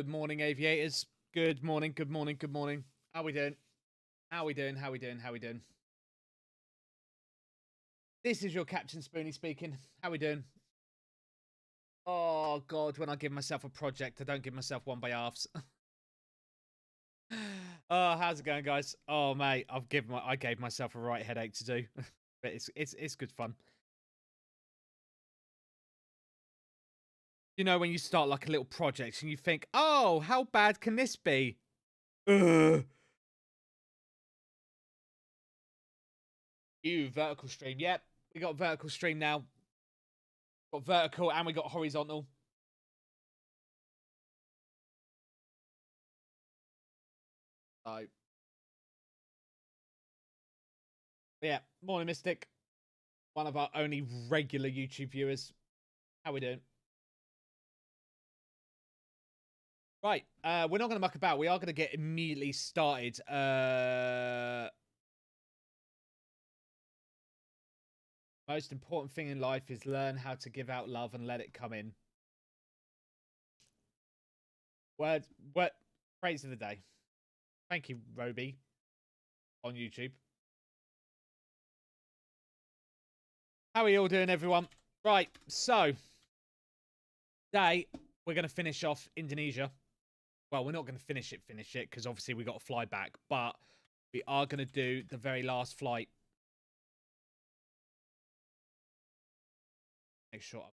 Good morning, aviators. Good morning, good morning, good morning. How we doing? How we doing? How we doing? How we doing? This is your Captain Spoony speaking. How we doing? Oh, God, when I give myself a project, I don't give myself one by halves. Oh, how's it going, guys? Oh, mate, I gave myself a right headache to do. But it's good fun. You know, when you start like a little project and you think, oh, how bad can this be? You vertical stream. Yep, we got vertical stream now. Got vertical and we got horizontal. So, yeah, morning, Mystic. One of our only regular YouTube viewers. How we doing? Right, we're not going to muck about. We are going to get immediately started. Most important thing in life is learn how to give out love and let it come in. Word, phrase of the day. Thank you, Roby, on YouTube. How are you all doing, everyone? Right, so today we're going to finish off Indonesia. Well, we're not going to finish it, because obviously we got to fly back, but we are going to do the very last flight. Make sure.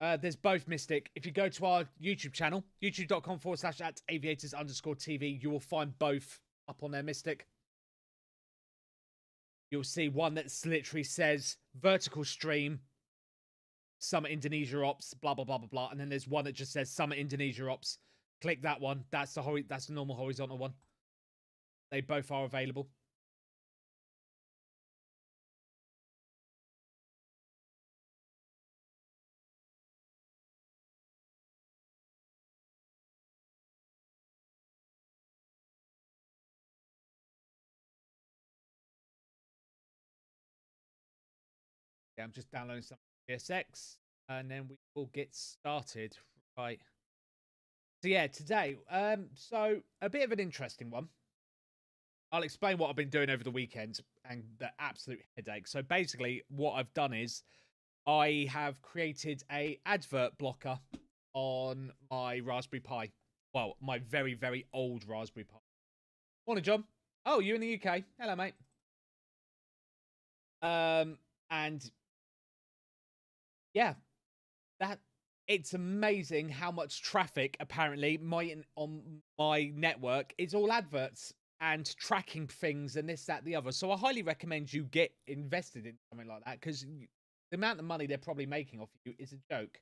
There's both, Mystic. If you go to our YouTube channel, youtube.com/@aviators_TV, you will find both up on there, Mystic. You'll see one that literally says vertical stream, Summer Indonesia Ops, blah, blah, blah, blah, blah. And then there's one that just says Summer Indonesia Ops. Click that one. That's the normal horizontal one. They both are available. Yeah, I'm just downloading some PSX and then we will get started. Right. So yeah, today, so a bit of an interesting one. I'll explain what I've been doing over the weekend and the absolute headache. So basically, what I've done is I have created a advert blocker on my Raspberry Pi. Well, my very, very old Raspberry Pi. Morning, John. Oh, you in the UK? Hello, mate. And yeah, it's amazing how much traffic apparently on my network is all adverts and tracking things and this, that, the other. So I highly recommend you get invested in something like that because the amount of money they're probably making off you is a joke.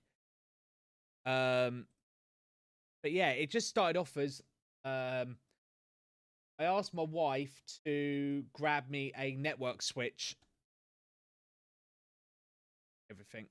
But yeah, it just started off as I asked my wife to grab me a network switch. Everything.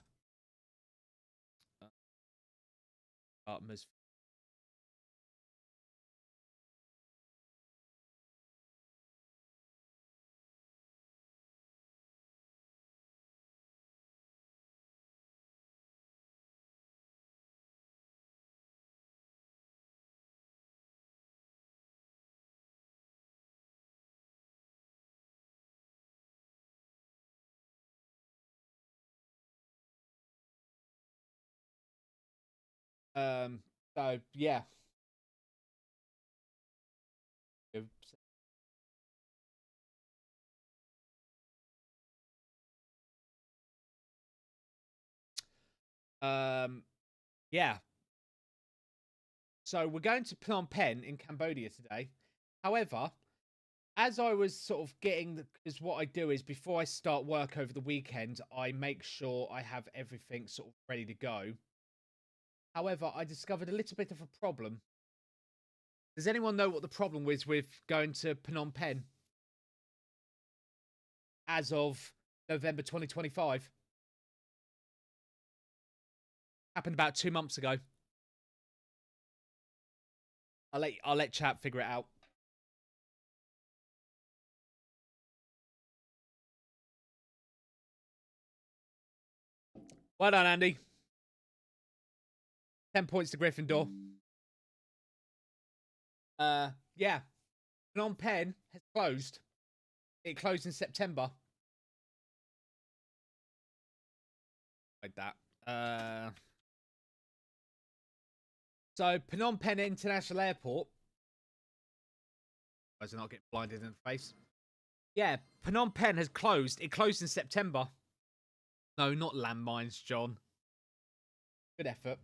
So yeah. Oops. Yeah. So we're going to Phnom Penh in Cambodia today. However, as I was sort of because what I do is before I start work over the weekend, I make sure I have everything sort of ready to go. However, I discovered a little bit of a problem. Does anyone know what the problem was with going to Phnom Penh as of November 2025? Happened about 2 months ago. I'll let chat figure it out. Well done, Andy. 10 points to Gryffindor. Yeah. Phnom Penh has closed. It closed in September. Like that. So Phnom Penh International Airport. Guys are not getting blinded in the face. Yeah, Phnom Penh has closed. It closed in September. No, not landmines, John. Good effort.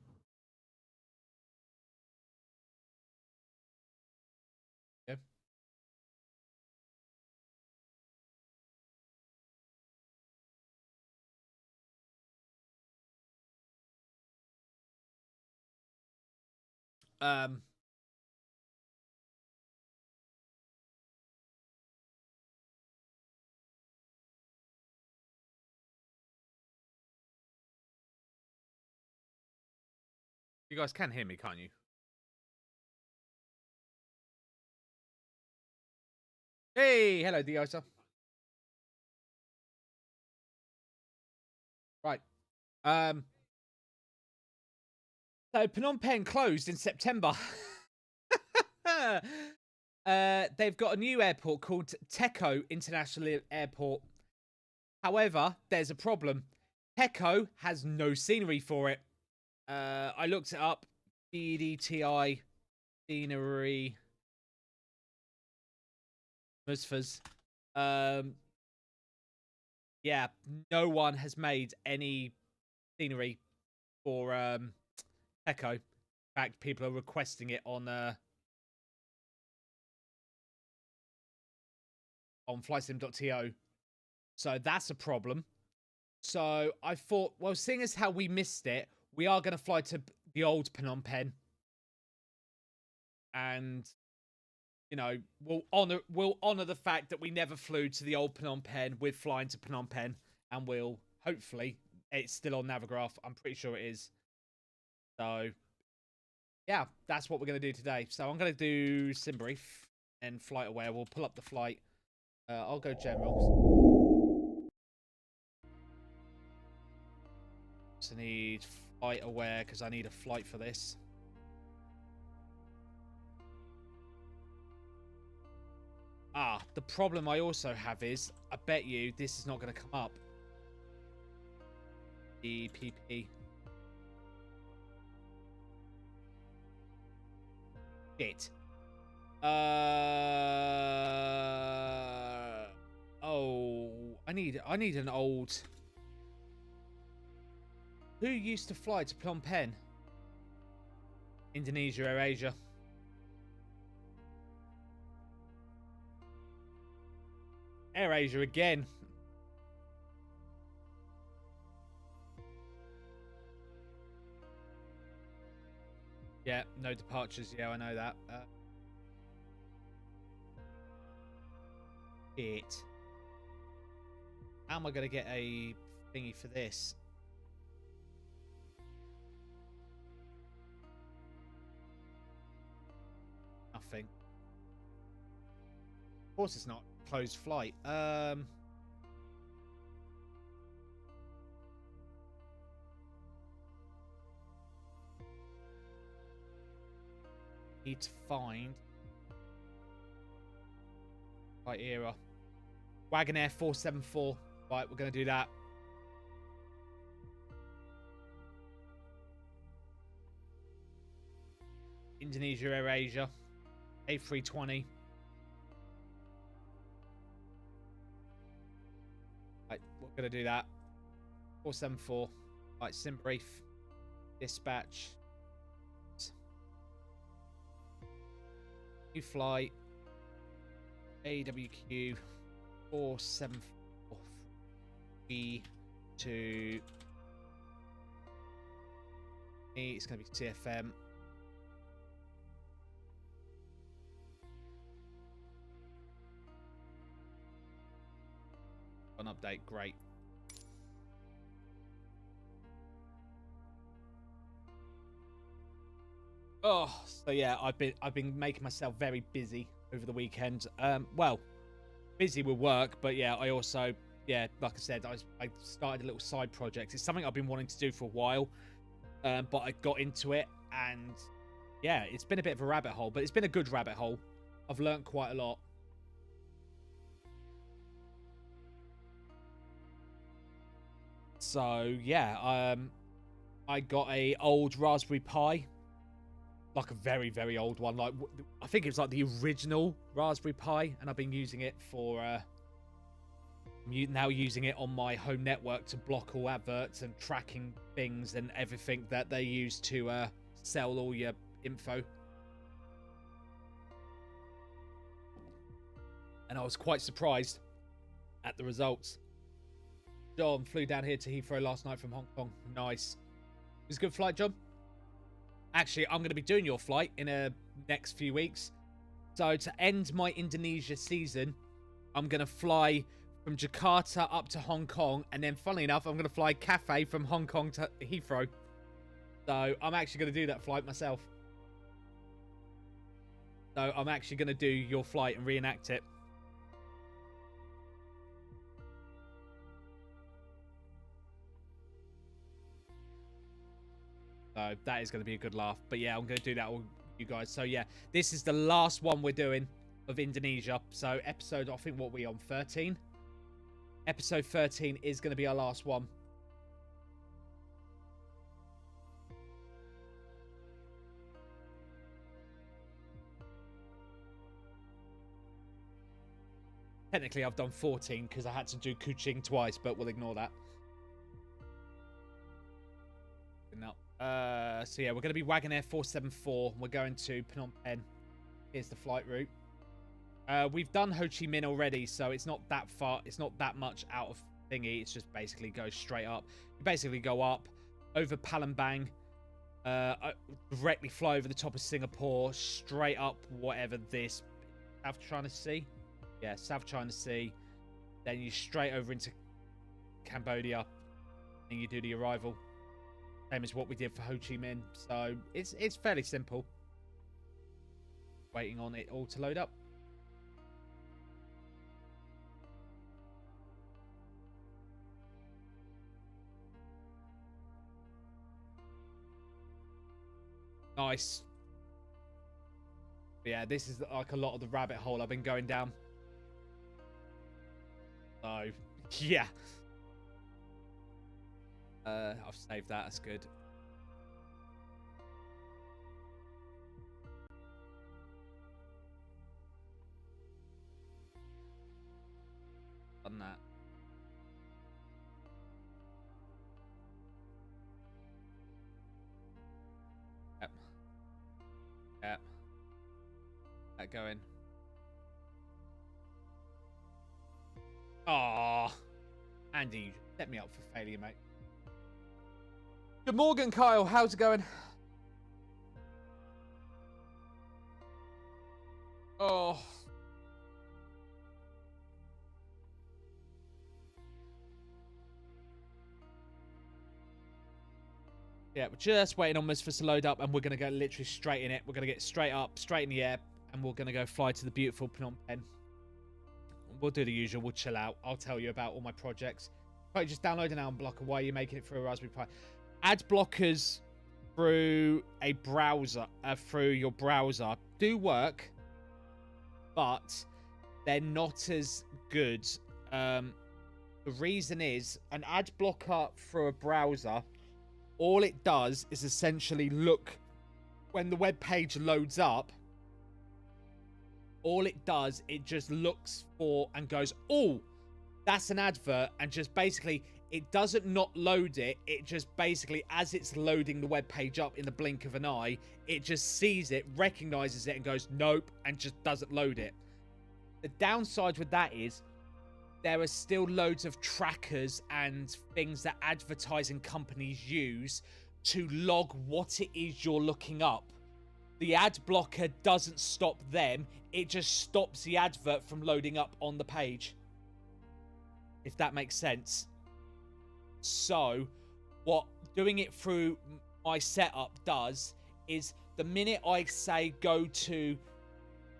Yeah. You guys can hear me, can't you? Hey, hello, Diosa. Right. So Phnom Penh closed in September. They've got a new airport called Techo International Airport. However, there's a problem. Techo has no scenery for it. I looked it up. DDTI scenery. Msfs. Yeah, no one has made any scenery for Techo. In fact, people are requesting it on flightsim.to. So that's a problem. So I thought, well, seeing as how we missed it, we are going to fly to the old Phnom Penh. And, you know, we'll honor the fact that we never flew to the old Phnom Penh with flying to Phnom Penh. And we'll, hopefully, it's still on Navigraph. I'm pretty sure it is. So, yeah, that's what we're going to do today. So I'm going to do sim brief and flight aware. We'll pull up the flight. I'll go general. So I need flight aware because I need a flight for this. The problem I also have is, I bet you this is not going to come up. EPP. Shit. Oh, I need an old. Who used to fly to Phnom Penh? Indonesia, AirAsia. AirAsia again. Yeah, no departures. Yeah, I know that. Shit. How am I going to get a thingy for this? Nothing. Of course it's not closed flight. Need to find right era. Wagonair 474. Right, we're going to do that. Indonesia, AirAsia. A320. Right, we're going to do that. 474. Right, sim brief. Dispatch. New flight. AWQ 474 to it's going to be CFM. An update, great. Oh, so yeah, I've been making myself very busy over the weekend. Well, busy with work, but yeah, I also yeah, like I said, I started a little side project. It's something I've been wanting to do for a while, but I got into it, and yeah, it's been a bit of a rabbit hole, but it's been a good rabbit hole. I've learned quite a lot. So yeah, I got a old Raspberry Pi, like a very, very old one. Like, I think it was like the original Raspberry Pi, and I've been using it for now using it on my home network to block all adverts and tracking things and everything that they use to sell all your info. And I was quite surprised at the results. John flew down here to Heathrow last night from Hong Kong. Nice. It was a good flight, John. Actually, I'm going to be doing your flight in the next few weeks. So to end my Indonesia season, I'm going to fly from Jakarta up to Hong Kong. And then, funnily enough, I'm going to fly Cathay from Hong Kong to Heathrow. So I'm actually going to do that flight myself. So I'm actually going to do your flight and reenact it. So that is going to be a good laugh. But yeah, I'm going to do that with you guys. So yeah, this is the last one we're doing of Indonesia. So episode, I think, what are we on, 13? Episode 13 is going to be our last one. Technically, I've done 14 because I had to do Kuching twice, but we'll ignore that. No. So yeah, we're going to be Wagonair 474. We're going to Phnom Penh. Here's the flight route. We've done Ho Chi Minh already, so it's not that far. It's not that much out of thingy. It's just basically go straight up. You basically go up over Palembang, directly fly over the top of Singapore, straight up whatever this South China Sea. Yeah, South China Sea. Then you straight over into Cambodia, and you do the arrival. Same as what we did for Ho Chi Minh. So it's fairly simple. Waiting on it all to load up. Nice. But yeah, this is like a lot of the rabbit hole I've been going down. So yeah. I've saved that. That's good. Done that. Yep. Yep. That going. Ah, Andy, you set me up for failure, mate. Good morning, Kyle. How's it going? Oh. Yeah, we're just waiting on msfs to load up, and we're going to go literally straight in it. We're going to get straight up, straight in the air, and we're going to go fly to the beautiful Phnom Penh. We'll do the usual. We'll chill out. I'll tell you about all my projects. Right, just download an ad blocker while you're making it through a Raspberry Pi. Ad blockers through a browser, through your browser, do work, but they're not as good. The reason is an ad blocker through a browser, all it does is essentially look when the web page loads up. All it does, it just looks for and goes, oh, that's an advert, and just basically it doesn't not load it. It just basically, as it's loading the web page up in the blink of an eye, it just sees it, recognizes it, and goes nope, and just doesn't load it. The downside with that is there are still loads of trackers and things that advertising companies use to log what it is you're looking up. The ad blocker doesn't stop them. It just stops the advert from loading up on the page. If that makes sense. So, what doing it through my setup does is the minute I say go to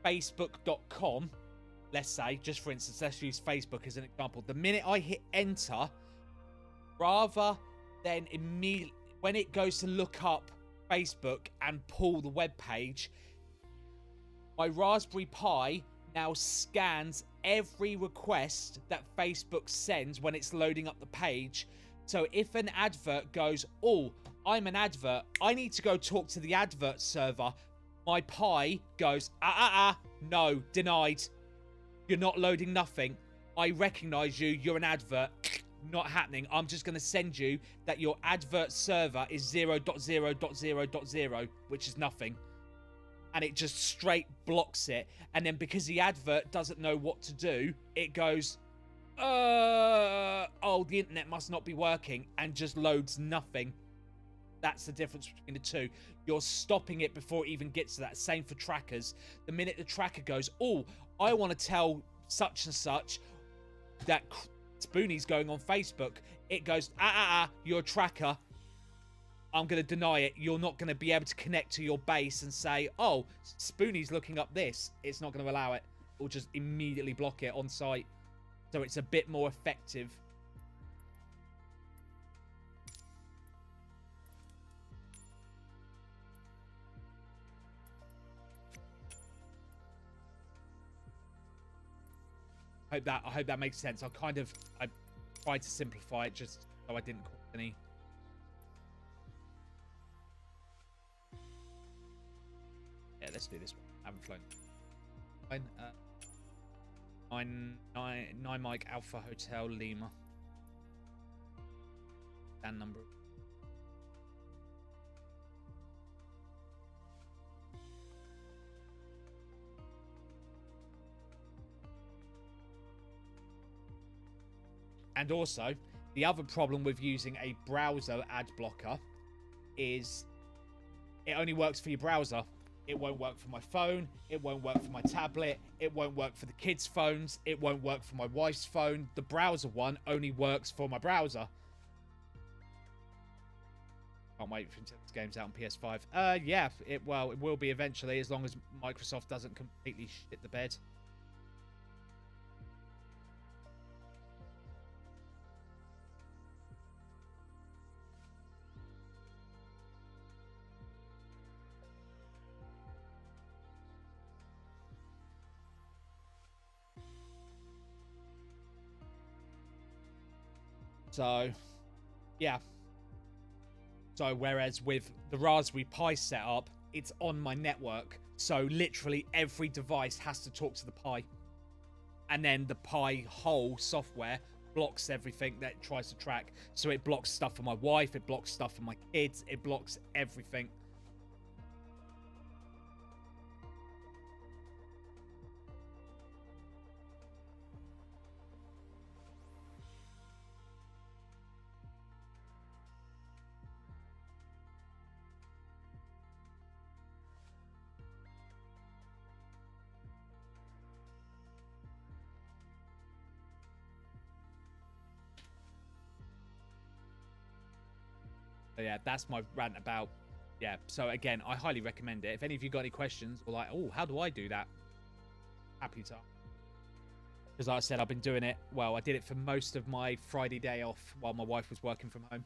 facebook.com, let's say, just for instance, let's use Facebook as an example. The minute I hit enter, rather than immediately, when it goes to look up Facebook and pull the web page, my Raspberry Pi now scans every request that Facebook sends when it's loading up the page. So if an advert goes, oh, I'm an advert, I need to go talk to the advert server, my Pi goes, no, denied. You're not loading nothing. I recognize you. You're an advert. Not happening. I'm just going to send you that your advert server is 0.0.0.0, which is nothing. And it just straight blocks it. And then because the advert doesn't know what to do, it goes, oh, the internet must not be working, and just loads nothing. That's the difference between the two. You're stopping it before it even gets to that. Same for trackers. The minute the tracker goes, oh, I want to tell such and such that Spoony's going on Facebook, it goes, you're a tracker. I'm going to deny it. You're not going to be able to connect to your base and say, oh, Spoony's looking up this. It's not going to allow it. It'll just immediately block it on site. So it's a bit more effective. I hope that makes sense. I tried to simplify it just so I didn't cause any. Yeah, let's do this one. I haven't flown. Fine. 9 Mike Alpha Hotel Lima. And number. And also, the other problem with using a browser ad blocker is it only works for your browser. It won't work for my phone. It won't work for my tablet. It won't work for the kids' phones. It won't work for my wife's phone. The browser one only works for my browser. Can't wait for this game's out on PS5. Yeah, it will be eventually, as long as Microsoft doesn't completely shit the bed. So, yeah. So, whereas with the Raspberry Pi setup, it's on my network. So, literally every device has to talk to the Pi. And then the Pi whole software blocks everything that it tries to track. So, it blocks stuff for my wife. It blocks stuff for my kids. It blocks everything. So yeah, that's my rant about, yeah. So again, I highly recommend it. If any of you got any questions or like, oh, how do I do that? Happy to. Because like I said, I've been doing it. Well, I did it for most of my Friday day off while my wife was working from home.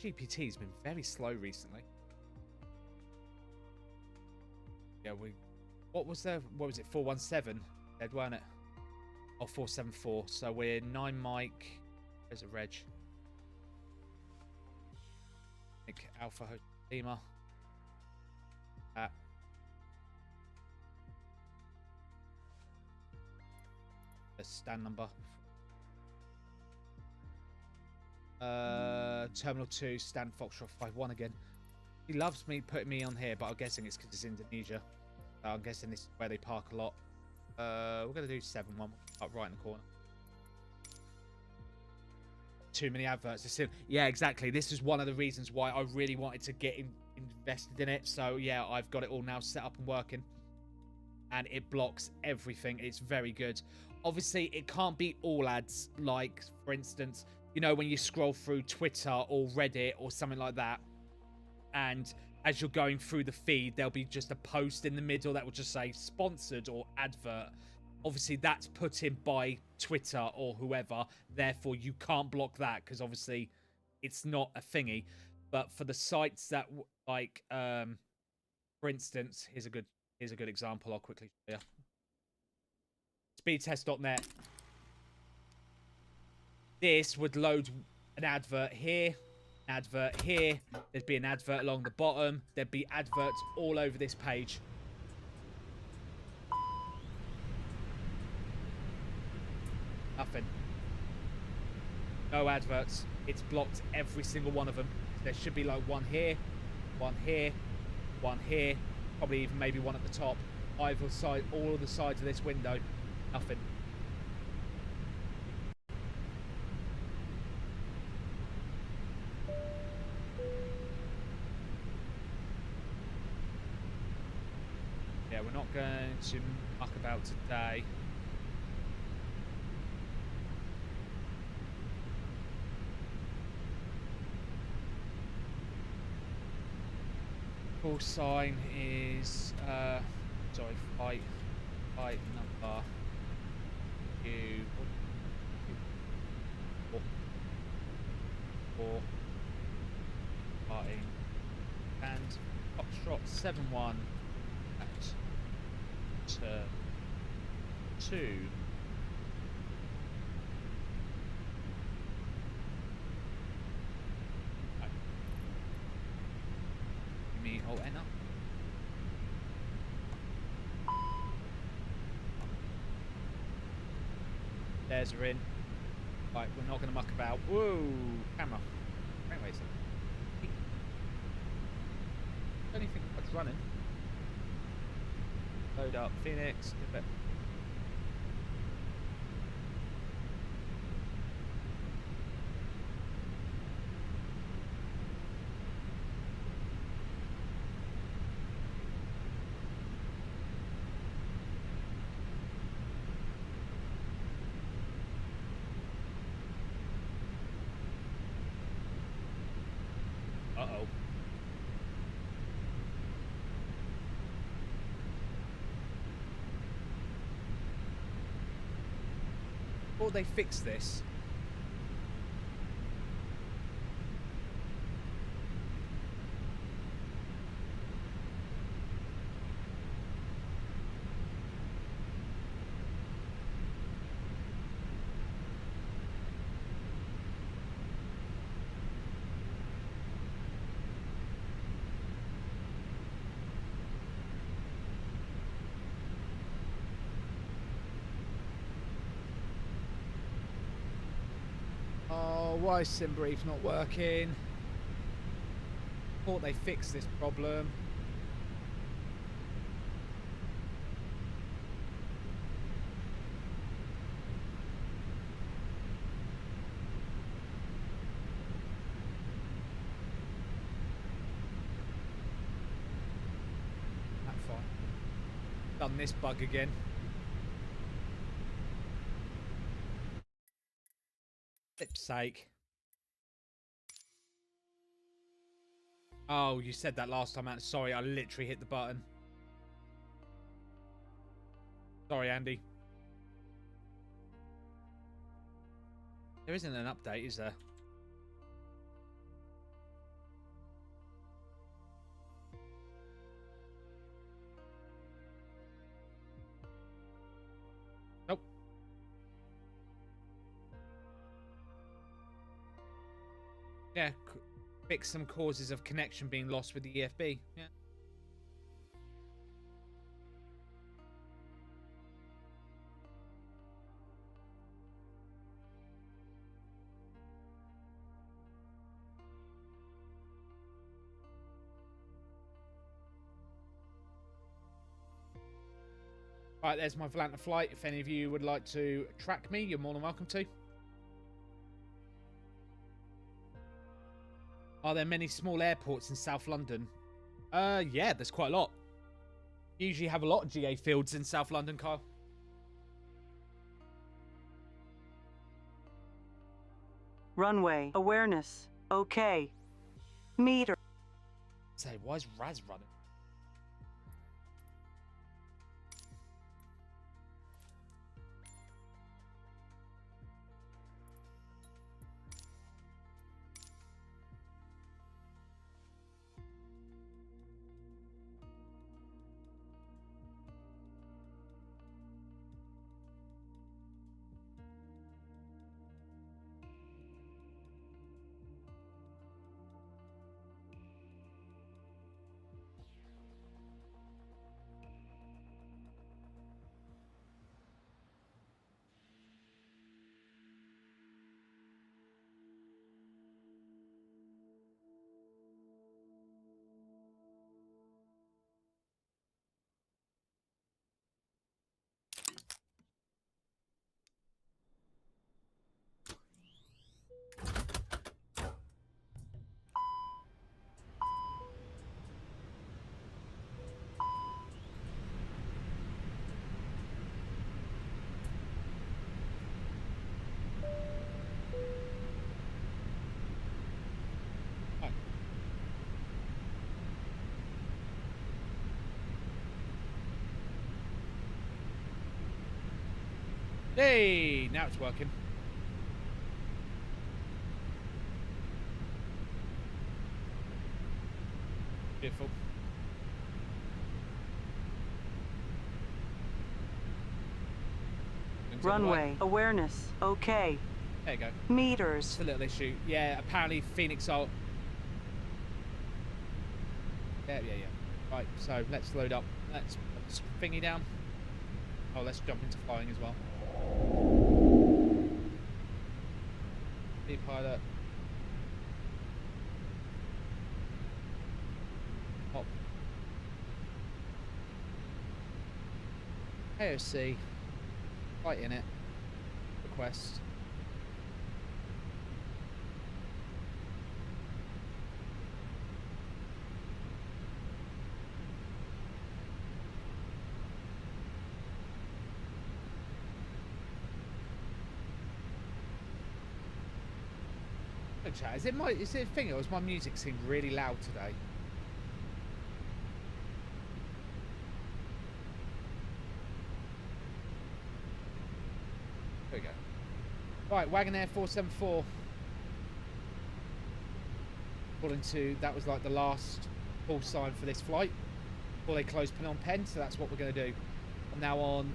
GPT has been very slow recently. Yeah, what was it? 417? Dead, weren't it? Or 474. So we're 9 Mike. There's a reg. Nick Alpha Lima. The stand number. Terminal 2, stand Foxtrot 51 again. He loves me putting me on here, but I'm guessing it's because it's Indonesia. I'm guessing this is where they park a lot. We're going to do 7-1 up right in the corner. Too many adverts. Yeah, exactly. This is one of the reasons why I really wanted to get invested in it. So, yeah, I've got it all now set up and working. and it blocks everything. It's very good. Obviously, it can't be all ads. Like, for instance, you know, when you scroll through Twitter or Reddit or something like that, and as you're going through the feed, there'll be just a post in the middle that will just say sponsored or advert. Obviously, that's put in by Twitter or whoever. Therefore, you can't block that because obviously it's not a thingy. But for the sites that like, for instance, here's a good example. I'll quickly show you. Speedtest.net. This would load an advert here, an advert here. There'd be an advert along the bottom. There'd be adverts all over this page. Nothing. No adverts. It's blocked every single one of them. There should be like one here, one here, one here. Probably even maybe one at the top. Either side, all of the sides of this window. Nothing. Yeah, we're not going to muck about today. Call sign is sorry, flight number four parting and Foxtrot 71 at turn 2. Oh, enter. There's her in. Right, we're not going to muck about. Whoa, camera. Anyways, don't even think what's running. Load up Phoenix. Uh-oh. Before they fix this, why is SimBrief not working? Thought they fixed this problem. That's fine. Done this bug again. Flip's sake. Oh, you said that last time, Andy. Sorry, I literally hit the button. Sorry, Andy. There isn't an update, is there? Nope. Yeah. Fix some causes of connection being lost with the EFB. Yeah. Right, there's my Volanta flight. If any of you would like to track me, you're more than welcome to. Are there many small airports in South London? Yeah, there's quite a lot. You usually have a lot of GA fields in South London, Kyle. Runway awareness. Okay. Meter. Say, why is Raz running? Hey, now it's working. Beautiful. Runway awareness. Okay. There you go. Meters. It's a little issue. Yeah, apparently Phoenix Alt. Yeah. Right, so let's load up. Let's put this thingy down. Oh, let's jump into flying as well. Be pilot. Hop. AOC. Flight in it. Request. Chat. Is it a thing, or is my music seem really loud today? There we go. Right, Wagonair 474. According to, that was like the last full sign for this flight before they closed Phnom Penh, so that's what we're going to do. I'm now on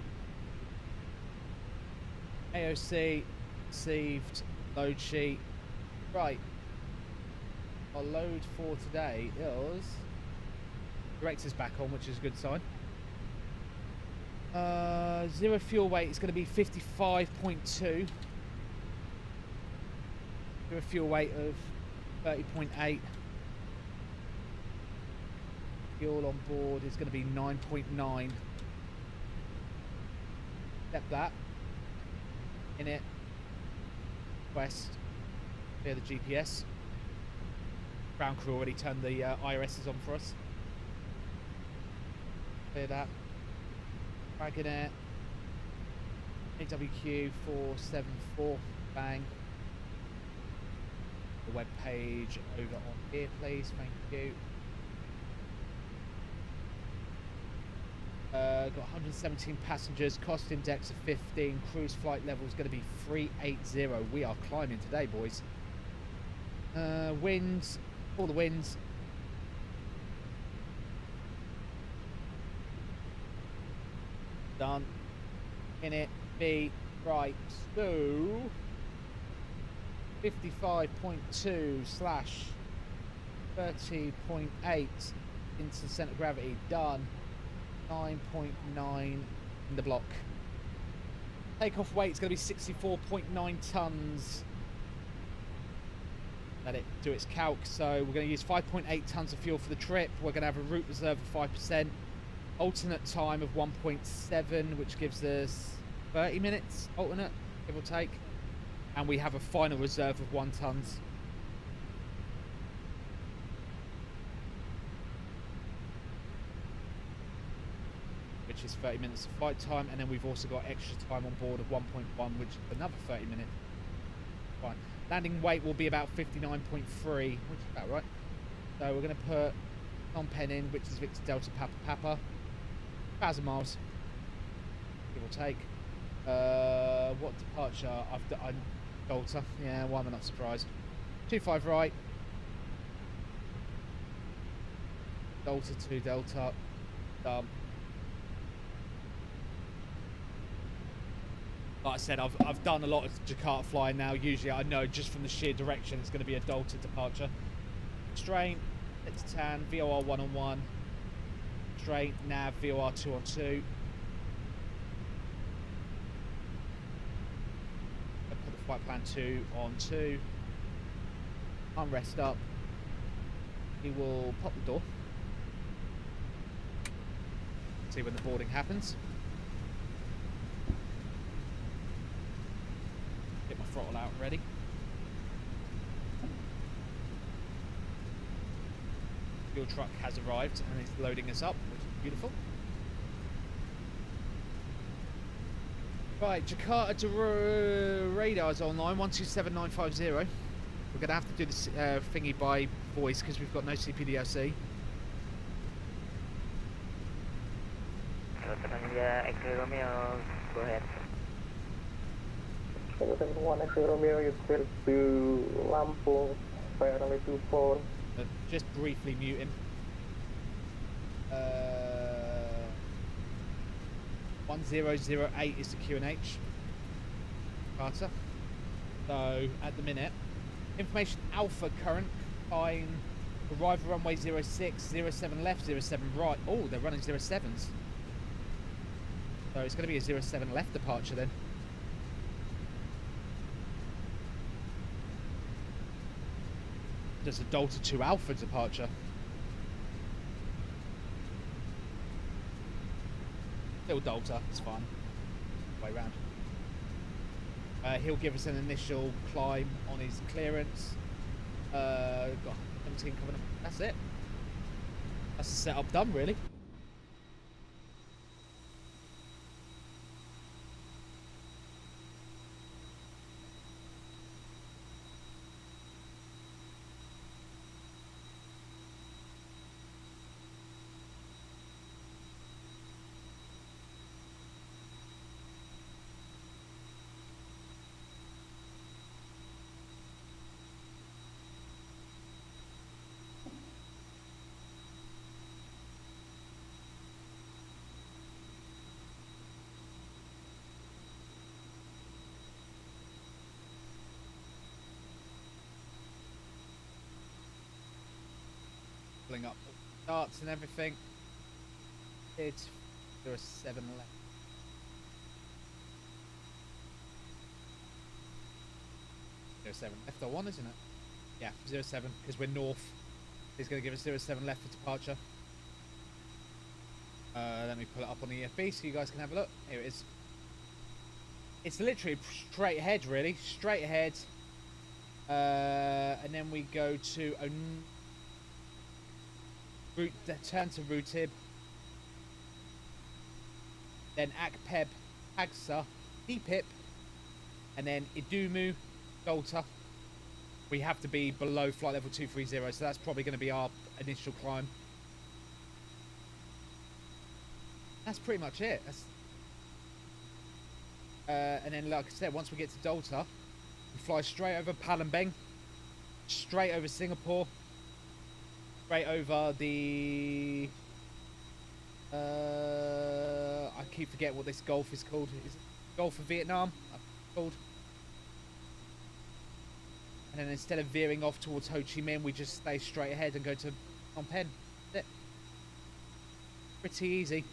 AOC, received, load sheet. Right, our load for today is director's back on, which is a good sign. Zero fuel weight is going to be 55.2. Zero fuel weight of 30.8. Fuel on board is going to be 9.9. Accept that. In it. West. Clear the GPS. Ground crew already turned the IRSs on for us. Clear that. Wagonair. AWQ 474. Bang. The web page over on here, please. Thank you. Got 117 passengers. Cost index of 15. Cruise flight level is going to be 380. We are climbing today, boys. Winds, all the winds. Done. In it, B, right, so 55.2 slash 30.8 into the centre of gravity. Done. 9.9 in the block. Takeoff weight is going to be 64.9 tons. Let it do its calc. So we're going to use 5.8 tons of fuel for the trip. We're going to have a route reserve of 5%. Alternate time of 1.7, which gives us 30 minutes alternate, give or take. And we have a final reserve of 1 tons. which is 30 minutes of flight time, and then we've also got extra time on board of 1.1, which is another 30 minutes. Fine. Landing weight will be about 59.3, which is about right. So we're going to put Phnom Penh in, which is Victor Delta Papa Papa. 1,000 miles, give or take. What departure? I'm Delta. Yeah, why am I not surprised? 25 right. Delta 2 Delta. Like I said, I've done a lot of Jakarta flying now. Usually I know just from the sheer direction it's going to be a Delta departure. Straight, it's TAN, VOR 1 on 1. Straight, nav, VOR 2 on 2. I'll put the flight plan 2 on 2. Armrest up. He will pop the door. See when the boarding happens. Get my throttle out ready. Fuel truck has arrived and it's loading us up, which is beautiful. Right, Jakarta to radars online 127950. We're going to have to do this thingy by voice because we've got no CPDLC. X-ray Romeo, go ahead. 1 X-ray Romeo, you clear to Lampung, fire runway 24. Just briefly mute him. 1008 is the QNH. Carter. So at the minute, information Alpha current flying arrival runway 06, 07 left, 07 right. Oh, they're running 07s. So it's going to be a 07 left departure then. There's a Delta 2 Alpha departure. Little Delta, it's fine. Way round. He'll give us an initial climb on his clearance. Got 17 coming up. That's it. That's the setup done, really. Pulling up darts and everything. It's 07 left. 07 left or 1, isn't it? Yeah, 07 because we're north. He's going to give us 07 left for departure. Let me pull it up on the EFB so you guys can have a look. Here it is. It's literally straight ahead, really. Straight ahead. And then we go to turn to Rutib, then Akpeb, Agsa, Depip, and then Idumu, Dolta. We have to be below flight level 230, so that's probably going to be our initial climb. That's pretty much it. And then, like I said, once we get to Dolta, we fly straight over Palembang, straight over Singapore, straight over the I keep forgetting what this Gulf is called. Is it Gulf of Vietnam? Called. And then instead of veering off towards Ho Chi Minh, we just stay straight ahead and go to Phnom Penh. That's it. Pretty easy.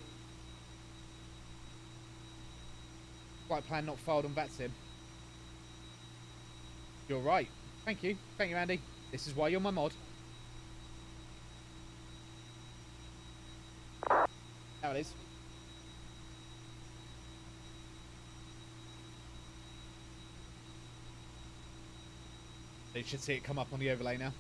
Flight plan not filed on vatsim. You're right. Thank you. Thank you, Andy. This is why you're my mod. There it is. So you should see it come up on the overlay now.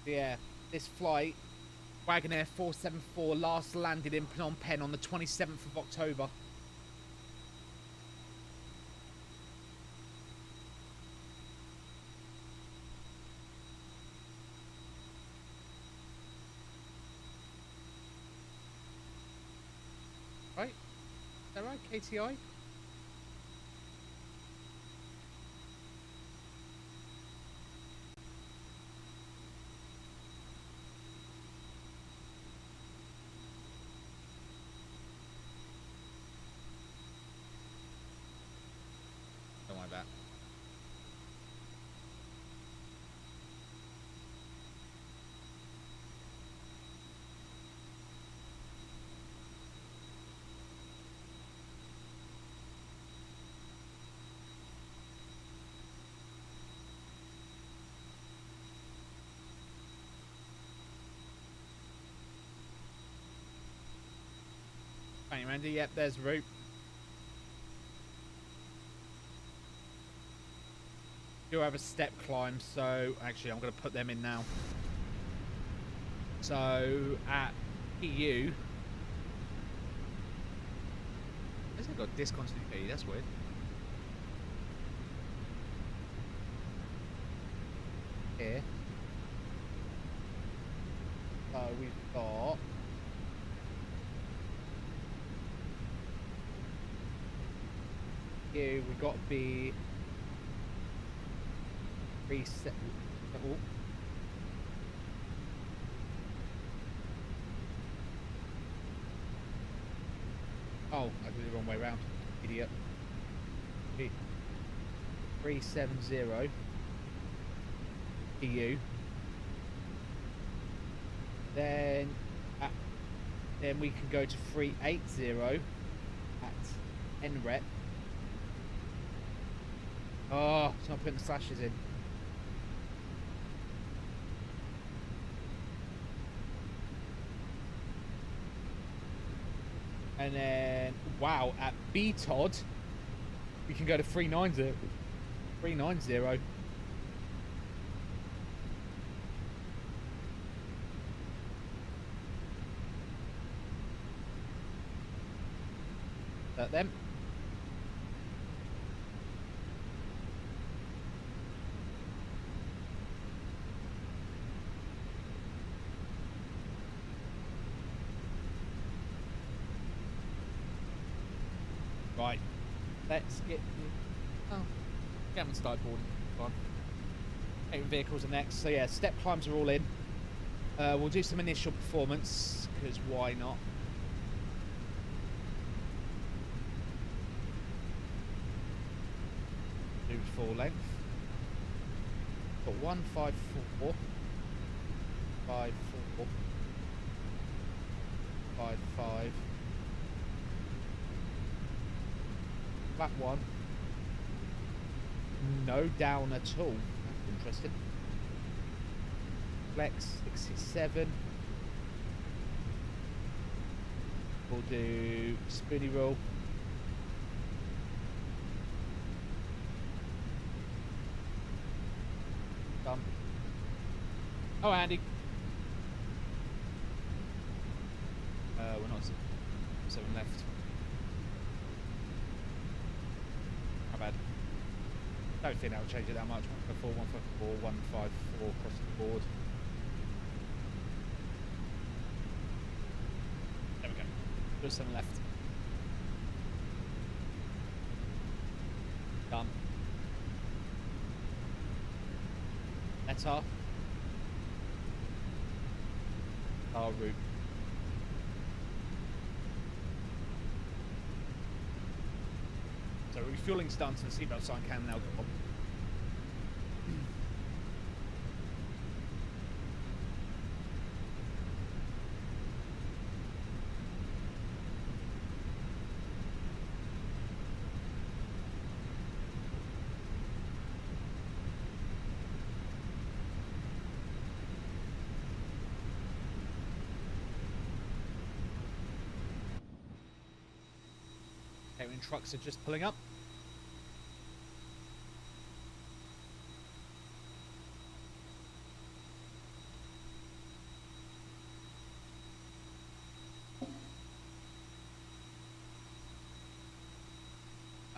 Yeah, this flight, Wagonair 474, last landed in Phnom Penh on the 27th of October. Right? Is that right, KTI? Don't worry about it. Thank you, Randy. Yep, there's the route. Do have a step climb, so actually I'm going to put them in now. So at EU, has it got discontinuity? That's weird. Here, so we've got here. We've got to be reset. Oh. Oh, I did it the wrong way around. Idiot. 370 EU. Then we can go to 380 at NREP. Oh, it's not putting the slashes in. And then, wow, at BTOD, we can go to 390. 390. That them. Right, let's get the... Oh, we haven't started boarding. Go on. Eight vehicles are next. So yeah, step climbs are all in. We'll do some initial performance, because why not? Do full length. Got 154, 54, 55. That one, no down at all. That's interesting. Flex 67. We'll do Spoony roll. Done. Oh, Andy. We're not 7 left. Bad. Don't think that'll change it that much. 154, 154, 154 across the board. There we go. Just 7 left. Done. That's our route. So refueling's done, so the seatbelt sign can now go on. Okay, when trucks are just pulling up.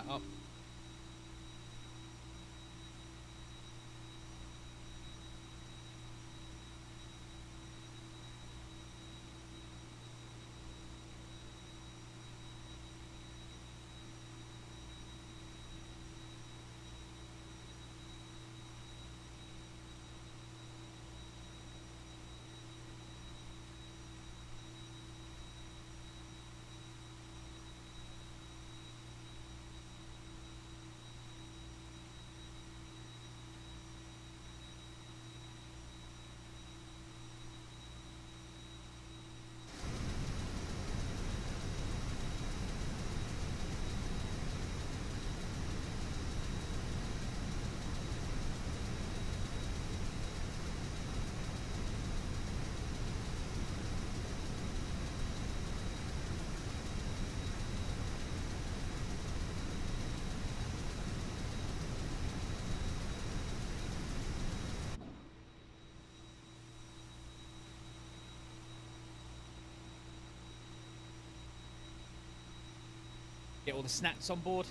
that up. Get all the snaps on board.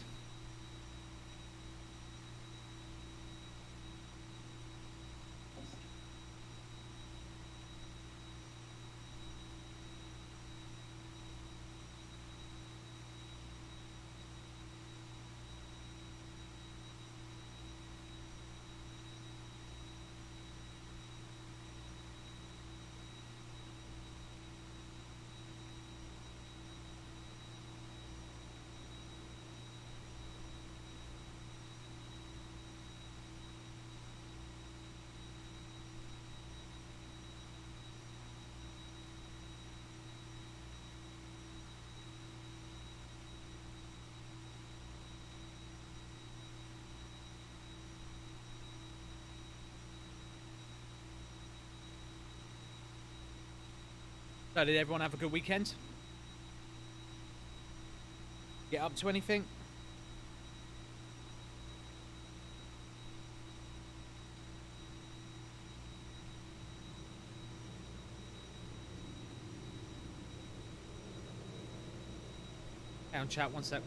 So did everyone have a good weekend? Get up to anything? Hang on, chat, one sec.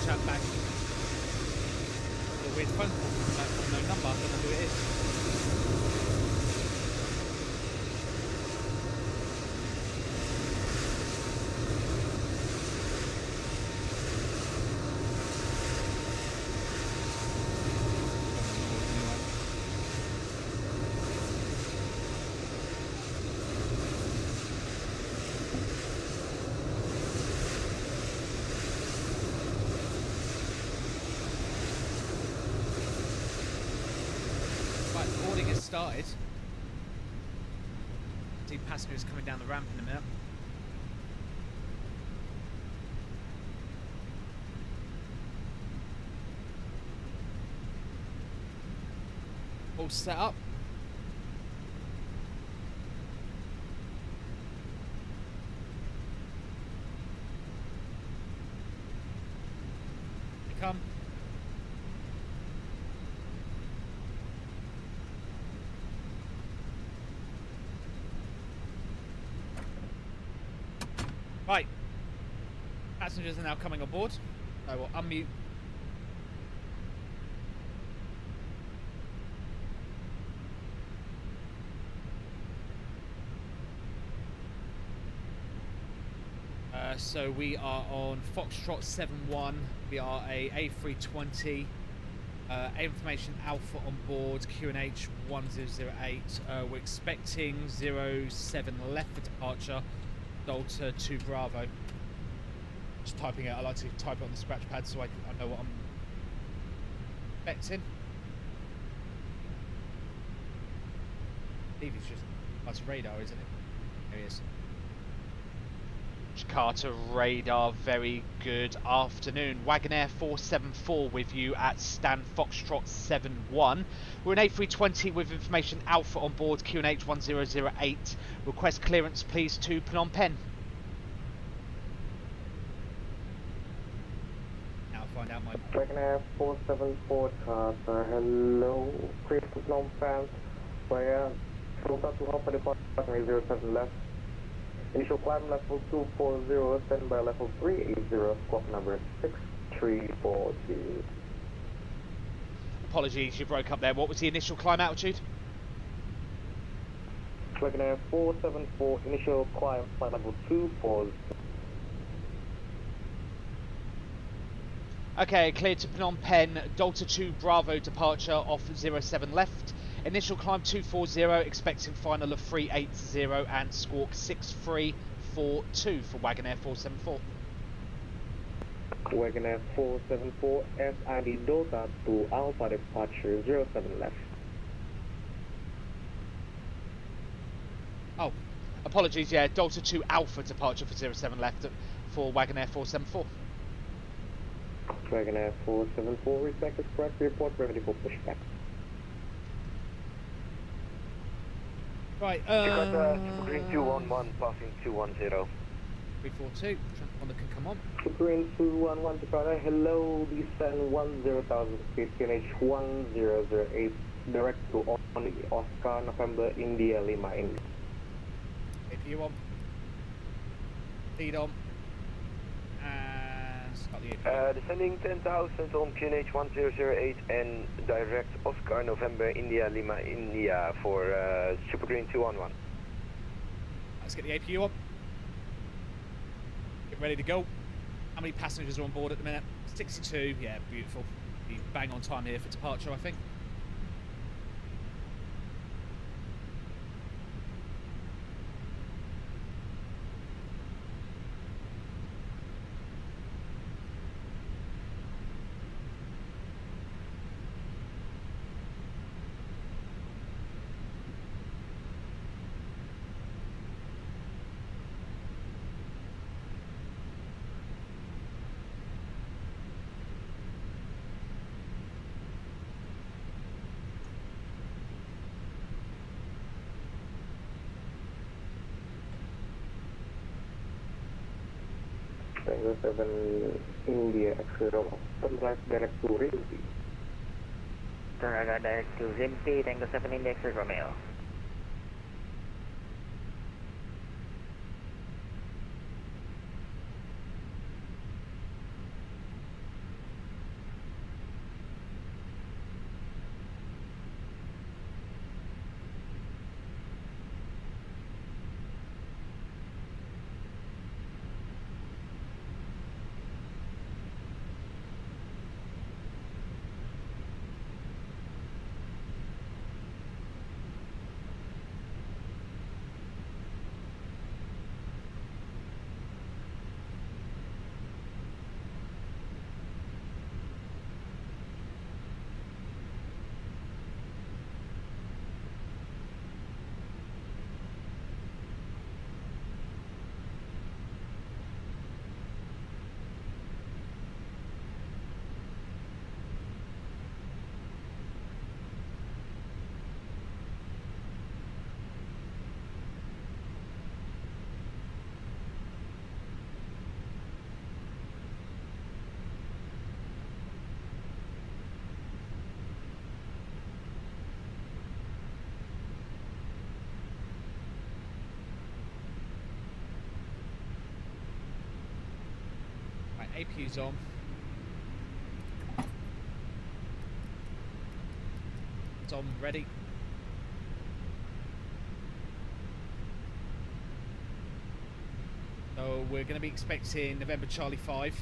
Chat back. A weird phone call from no number. I don't know who it is. Boarding has started. See passengers coming down the ramp in a minute. All set up. Here they come. Right. Passengers are now coming on board. I will unmute. So we are on Foxtrot 7-1. We are a A320. Information Alpha on board, QNH 1008. We're expecting 07 left for departure. Delta 2 Bravo. Just typing it. I like to type it on the scratch pad so I know what I'm expecting. I believe it's just that's radar, isn't it? There he is. Jakarta radar, very good afternoon. Wagonair 474 with you at Stan Foxtrot 71. We're an A320 with information Alpha on board, QNH 1008. Request clearance please to Phnom Penh. Now find out my... Wagonair 474 Jakarta, hello, clear to Phnom Penh, via Volanta to Alpha departure 07 left. Initial climb level 240, standby level 380, squawk number 6342. Apologies, you broke up there. What was the initial climb altitude? Wagonair 474, initial climb level 240. Okay, cleared to Phnom Penh, Delta 2 Bravo departure off 07 left. Initial climb 240, expecting final of 380 and squawk 6342 for Wagonair 474. Wagonair 474, SID Delta to Alpha departure 07 left. Oh, apologies, yeah, Delta 2 Alpha departure for 07 left for Wagonair 474. Wagonair 474, respect is correct, report ready for pushback. Right, Jakarta, Green 211, passing 210. 342, one that can come on. Green 211 Jakarta, hello, descend 10,000 feet, QNH 1008, direct to Oscar, November, India, Lima, India. APU on. Lead on. And start the APU. Descending 10,000 on QNH 1008 and direct Oscar, November, India, Lima, India for Super Green 211. Let's get the APU on. Get ready to go. How many passengers are on board at the minute? 62. Yeah, beautiful. Be bang on time here for departure, I think. Tango 7 India X0, turn right direct to Rimpi. Turn right direct to Rimpi, Tango 7 India X Romeo. APU's on. It's on, ready. So we're going to be expecting November Charlie 5.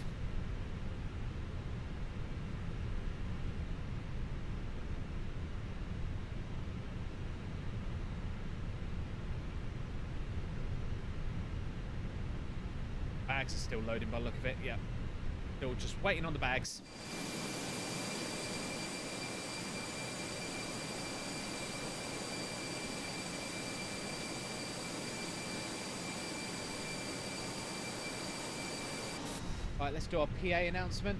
Bags are still loading by the look of it, yeah. Still just waiting on the bags. Right, let's do our PA announcement.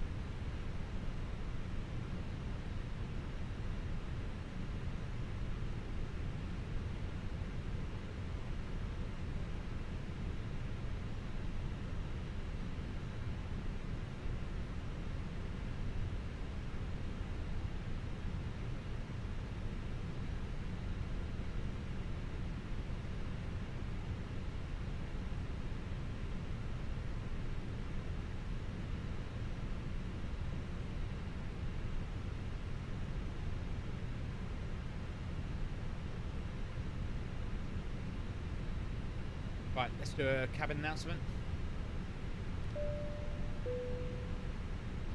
Right, let's do a cabin announcement.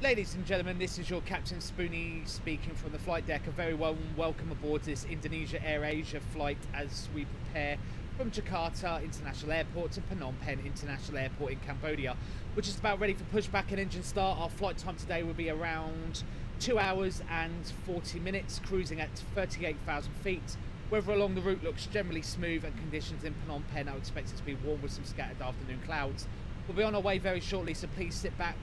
Ladies and gentlemen, this is your Captain Spoony speaking from the flight deck. A very warm welcome aboard this Indonesia Air Asia flight as we prepare from Jakarta International Airport to Phnom Penh International Airport in Cambodia. We're just about ready for pushback and engine start. Our flight time today will be around 2 hours and 40 minutes, cruising at 38,000 feet. Weather along the route looks generally smooth and conditions in Phnom Penh are expected to be warm with some scattered afternoon clouds. We'll be on our way very shortly, so please sit back.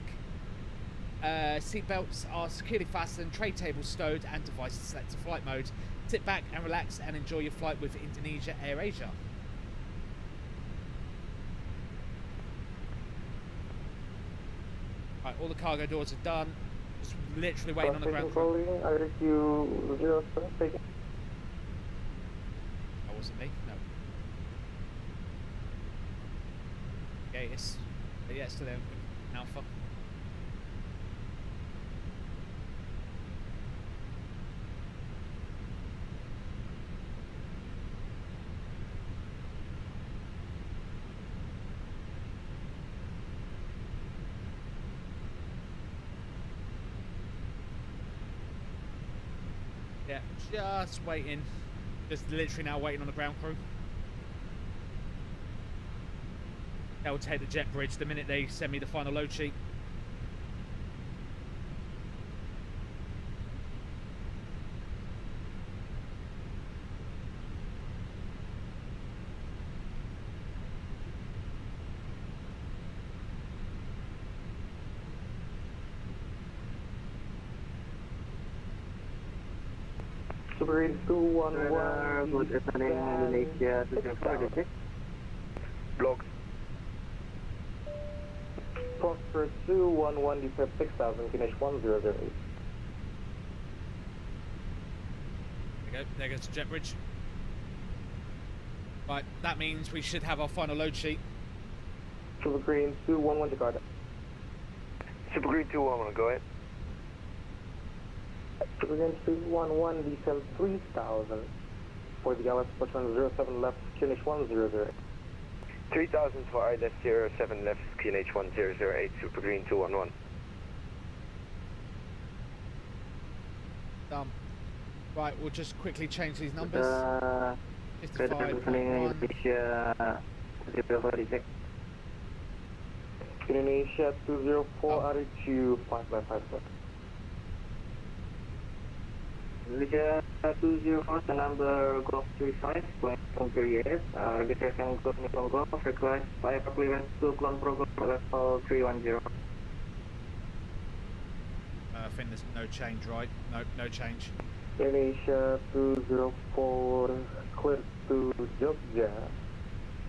Seatbelts are securely fastened, tray tables stowed and devices set to flight mode. Sit back and relax and enjoy your flight with Indonesia Air Asia. Right, all the cargo doors are done. Just literally waiting on the ground crew. That wasn't me, no. Yeah, yes. Yeah, it's still there. Alpha. Yeah, just waiting. Just literally now waiting on the ground crew. They'll take the jet bridge the minute they send me the final load sheet. Super 211, good evening, Indonesia, 205. Blocked. Prosper 211, descent 6000, finish 1008. There goes the jet bridge. Right, that means we should have our final load sheet. Super Green 211, Jakarta. Super Green 211, go ahead. Super Green 211, descent 3000 for the LS Patron 07 left, finish 1008. 3000 for I left 07 left, QNH 1008, Super Green 211. Done. Right, we'll just quickly change these numbers. 55.1. Indonesia 204, RQ 555. Indonesia 204, the number Golf 35, going from period. Registration Golf Nicole Golf, request flight clearance to clone program level 310. I think there's no change, right? Nope, no change. Indonesia 204, clear to Jogja.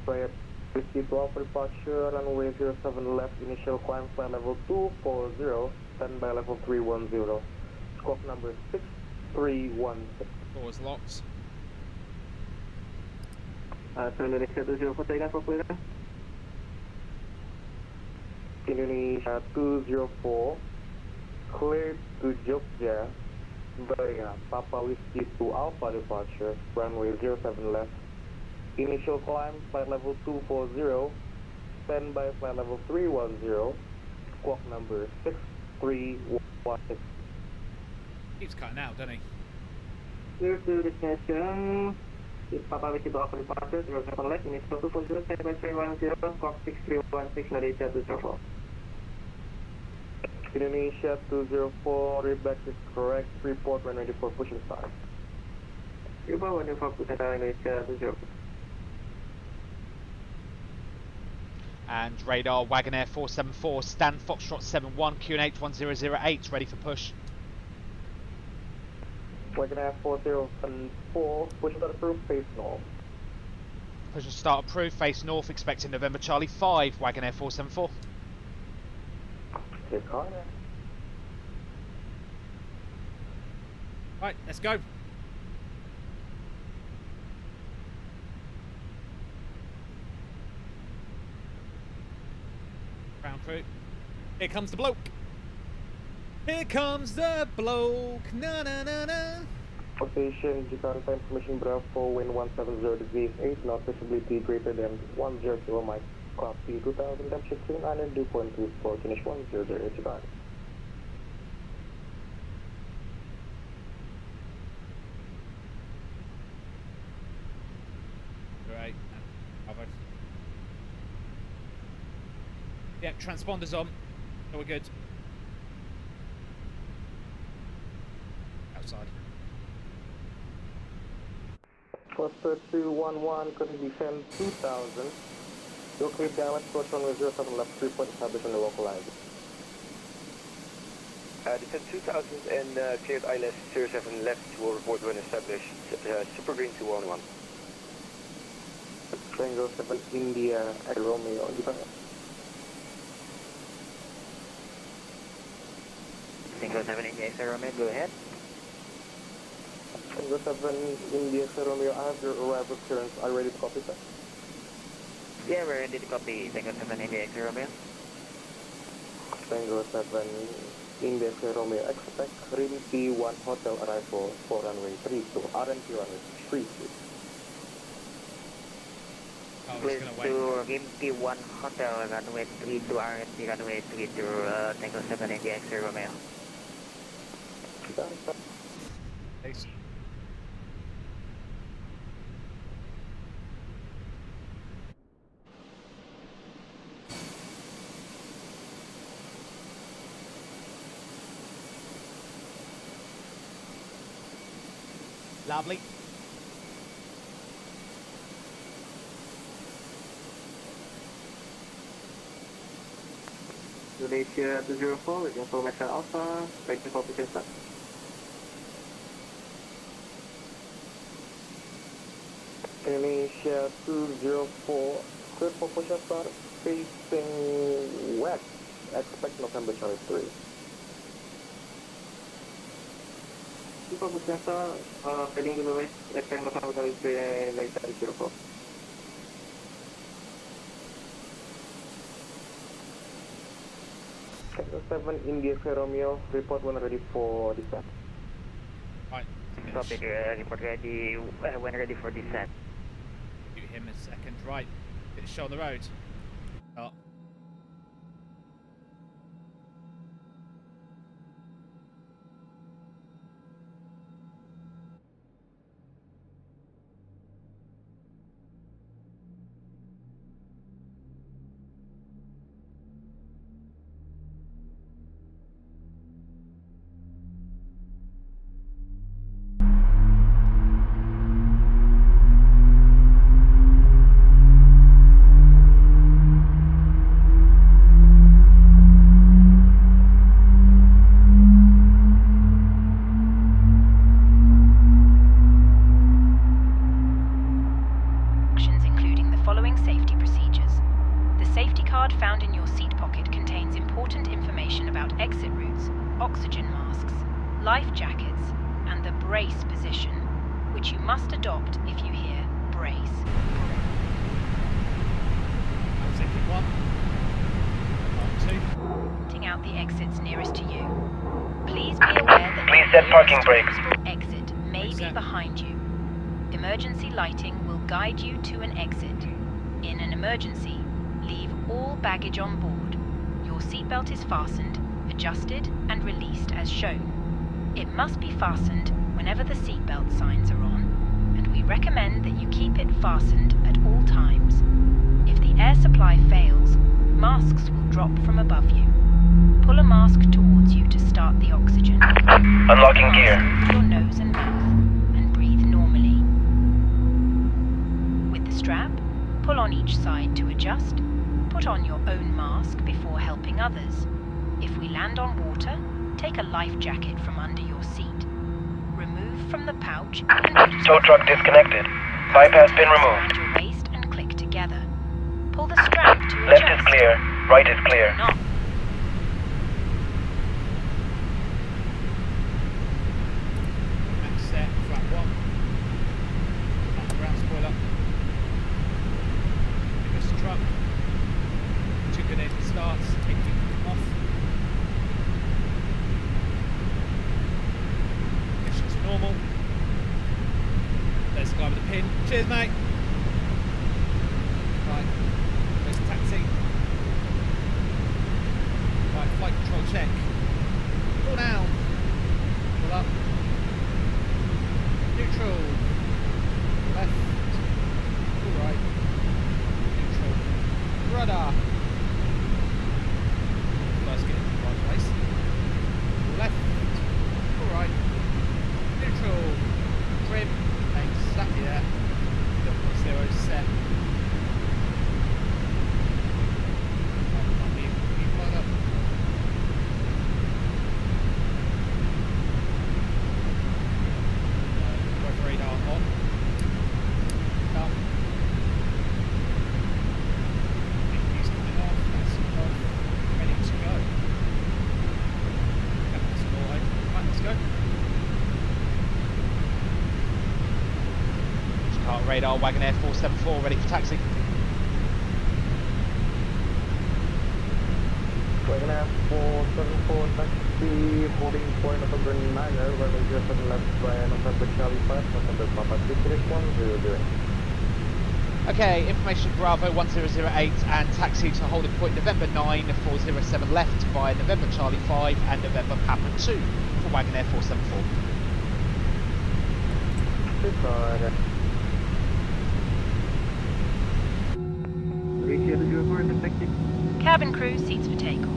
Flight receive to our departure, runway 07 left, initial climb flight level 240, standby level 310. Scope number 6316. Doors locked. So Indonesia 204, take that for clearance. Indonesia 204, clear to Jogja via Papa Whiskey to Alpha departure, runway 07 left. Initial climb, flight level 240, standby flight level 310, squawk number 6316. Keeps cutting out, doesn't he? Clear to destination, Papa Whiskey to Alpha departure, 07 left, initial 240, standby 310, squawk 6316, Indonesia 204. Indonesia 204, readback is correct, report when ready for pushing start. Report when ready for pushing start, Indonesia 204. And radar Wagonair 474, stand Foxtrot 71, QNH 1008, ready for push. Wagonair 4074, push start approved, face north. Push and start approved, face north, expecting November Charlie 5, Wagonair 474. Jakarta. Right, let's go. Ground crew. Here comes the bloke. Here comes the bloke. Na na na na. Position Jakarta, information Bravo, wind 170 degrees 8 knot, visibility greater than 10 km. Copy 2000, temperature 200, dew point 24, finish 100, Jakarta. Great. Covered. Yep, transponder's on. So we're good. Outside. Cluster 211, could descend 2000. You'll clear downward, approach runway 07 left, 3 point established on the local line. Descent 2000 and cleared ILS 07 left, will report when established, Super Green 211. Tango 7 India, Romeo, Jakarta. Tango 7 India X Romeo, go ahead. Tango 7 India, Romeo, I have your arrival clearance. Are you ready to copy, sir? Yeah, we're ready to copy. Tango 7 India X Romeo. Tango 7 India, Romeo, expect RIMP 1 hotel arrival for runway 32, RNP runway 32. Oh, he's Please gonna wait. to Gimpy 1 Hotel, runway 32, RNP runway 32, Tango 7 India X Romeo. Thanks. Lovely. Indonesia 204, waiting for Metro Alpha, waiting for pushing start. Indonesia 204, cleared for pushing start, facing west, expect November Charlie 3. People pushing start, heading to the west, expect November Charlie 3 and later 204. Tango 7 India Romeo, report when ready for descent. Right. Copy, report ready, when ready for descent. Shoot him in a second. Right. Get the show on the road. Oh. Found in your seat pocket contains important information about exit routes, oxygen masks, life jackets, and the brace position, which you must adopt if you hear brace. Taking 1. 2. Pointing out the exits nearest to you. Please be aware that Please the set parking nearest brakes. possible exit may be behind you. Emergency lighting will guide you to an exit. In an emergency, leave all baggage on board. Your seatbelt is fastened, adjusted, and released as shown. It must be fastened whenever the seatbelt signs are on, and we recommend that you keep it fastened at all times. If the air supply fails, masks will drop from above you. Pull a mask towards you to start the oxygen. Unlocking gear. Over your nose and mouth, and breathe normally. With the strap, pull on each side to adjust. Put on your own mask before helping others. If we land on water, take a life jacket from under your seat. Remove from the pouch and put it Tow truck disconnected. Bypass pin removed. around your waist and click together. Pull the strap to Left adjust. is clear. Right is clear. Not. Max set, flat one. Ground spoiler. Reverse the truck. Two good engine starts. Take it off. Conditions normal. There's the guy with the pin. Cheers, mate. Right. There's the taxi. Right, flight control check. Pull down. Pull up. Neutral. Left. All right. Neutral. Rudder. First get in the right place. Left. All right. Neutral. Trim. Exactly there. 0.0 set. Radar, Wagonair 474, ready for taxi. Wagonair 474 taxi, holding point November 9, runway 07 left by November Charlie 5, November Papa 26100. Okay, information Bravo 1008 and taxi to holding point November 9, 407 left via November Charlie 5 and November Papa 2 for Wagonair 474. Good. Cabin crew, seats for takeoff.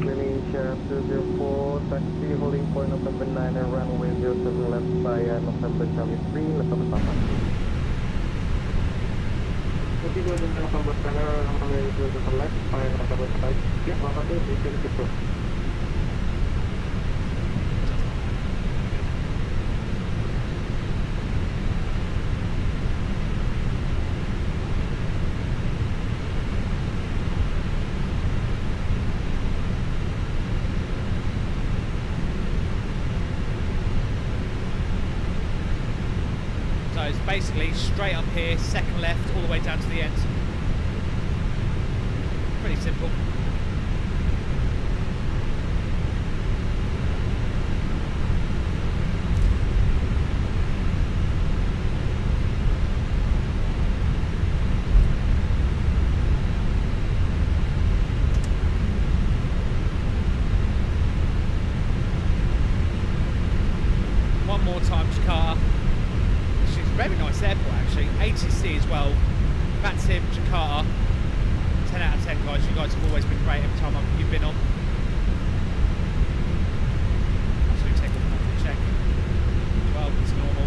Indonesia 204, taxi, holding point November 9 and runway 07 left by November Charlie 3, November Papa. November 10, runway 07 left by November 5, Papa 2, please. So it's basically straight up here, second left, all the way down to the end. Pretty simple. One more time, Jakarta. Very nice airport actually, ATC as well, vatsim, Jakarta, 10 out of 10 guys, you guys have always been great every time you've been on. Absolutely take off the check, 12 is normal.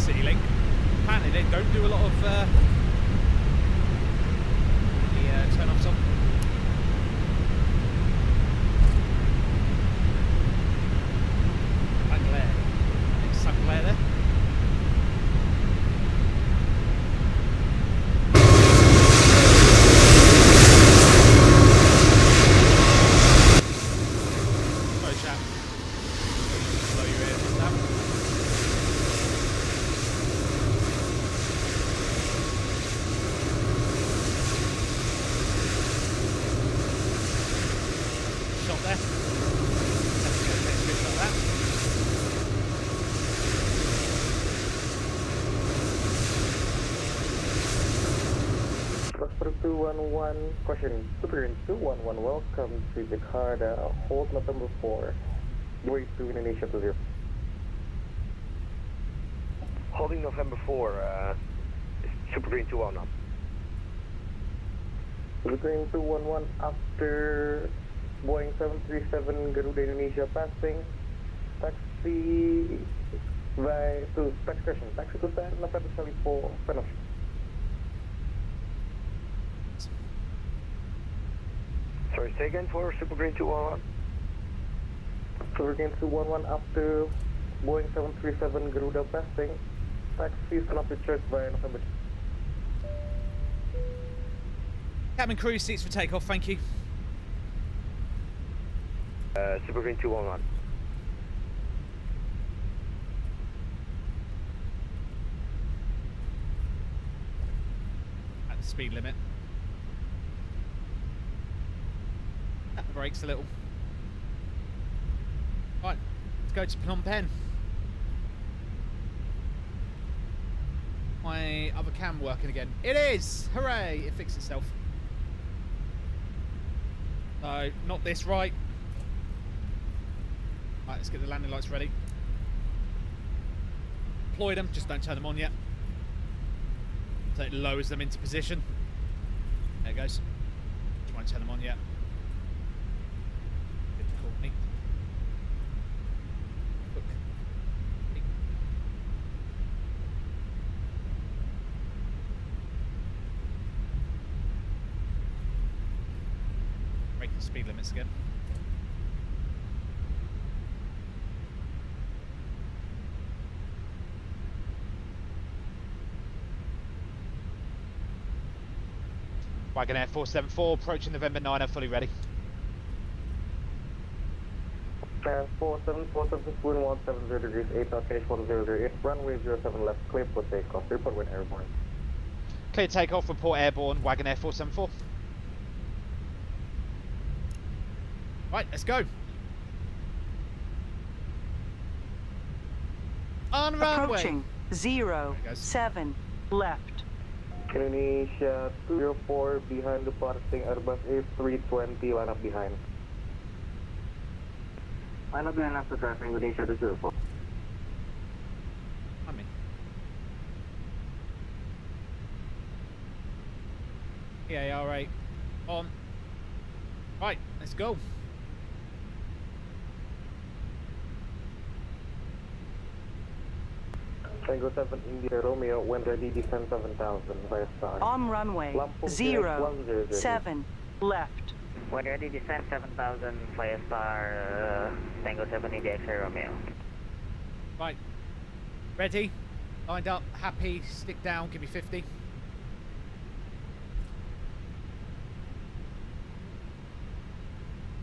City Link. Apparently they don't do a lot of the turn-offs on. Sun glare. Big sun glare there. Sorry, chap. Blow your ears with that. Shot there. Let's go next bit like that. Foxtrot 211, question, Supergreen 211, welcome to Jakarta, hold November 4, way to Indonesia to 0. Holding November 4, Supergreen 211. Supergreen 211 after Boeing 737 Garuda Indonesia passing, taxi to taxi to San November 24, Penh. Sorry, say again for Supergreen 211. Supergreen 211 after Boeing 737 Garuda passing, taxi San November Church by November. Cabin crew, seats for takeoff, thank you. Supergreen 211. At the speed limit. Tap the brakes a little. Right, let's go to Phnom Penh. My other cam working again. It is! Hooray! It fixed itself. No, not this, right. Right, let's get the landing lights ready. Deploy them, just don't turn them on yet. So it lowers them into position. There it goes. Just won't turn them on yet. Difficult, neat. Look. Neat. Breaking speed limits again. Wagonair 474 approaching November 9, I'm fully ready. 474, Spoony 170 degrees, 8 knot, finish 1008, runway 07 left, clear for takeoff, report when airborne. Clear takeoff, report airborne, Wagonair 474. Right, let's go. On runway. Approaching 07 left. Indonesia 204 behind departing Airbus A320, line up behind. Line up behind after traffic, Indonesia 204. I mean. Yeah, alright. On. Right, let's go. Tango 7 India Romeo, when ready, descend 7000 via star. On runway 07 left. When ready, descend 7000 via star, Tango 7 India X-ray Romeo. Right. Ready. Lined up. Happy. Stick down. Give me 50.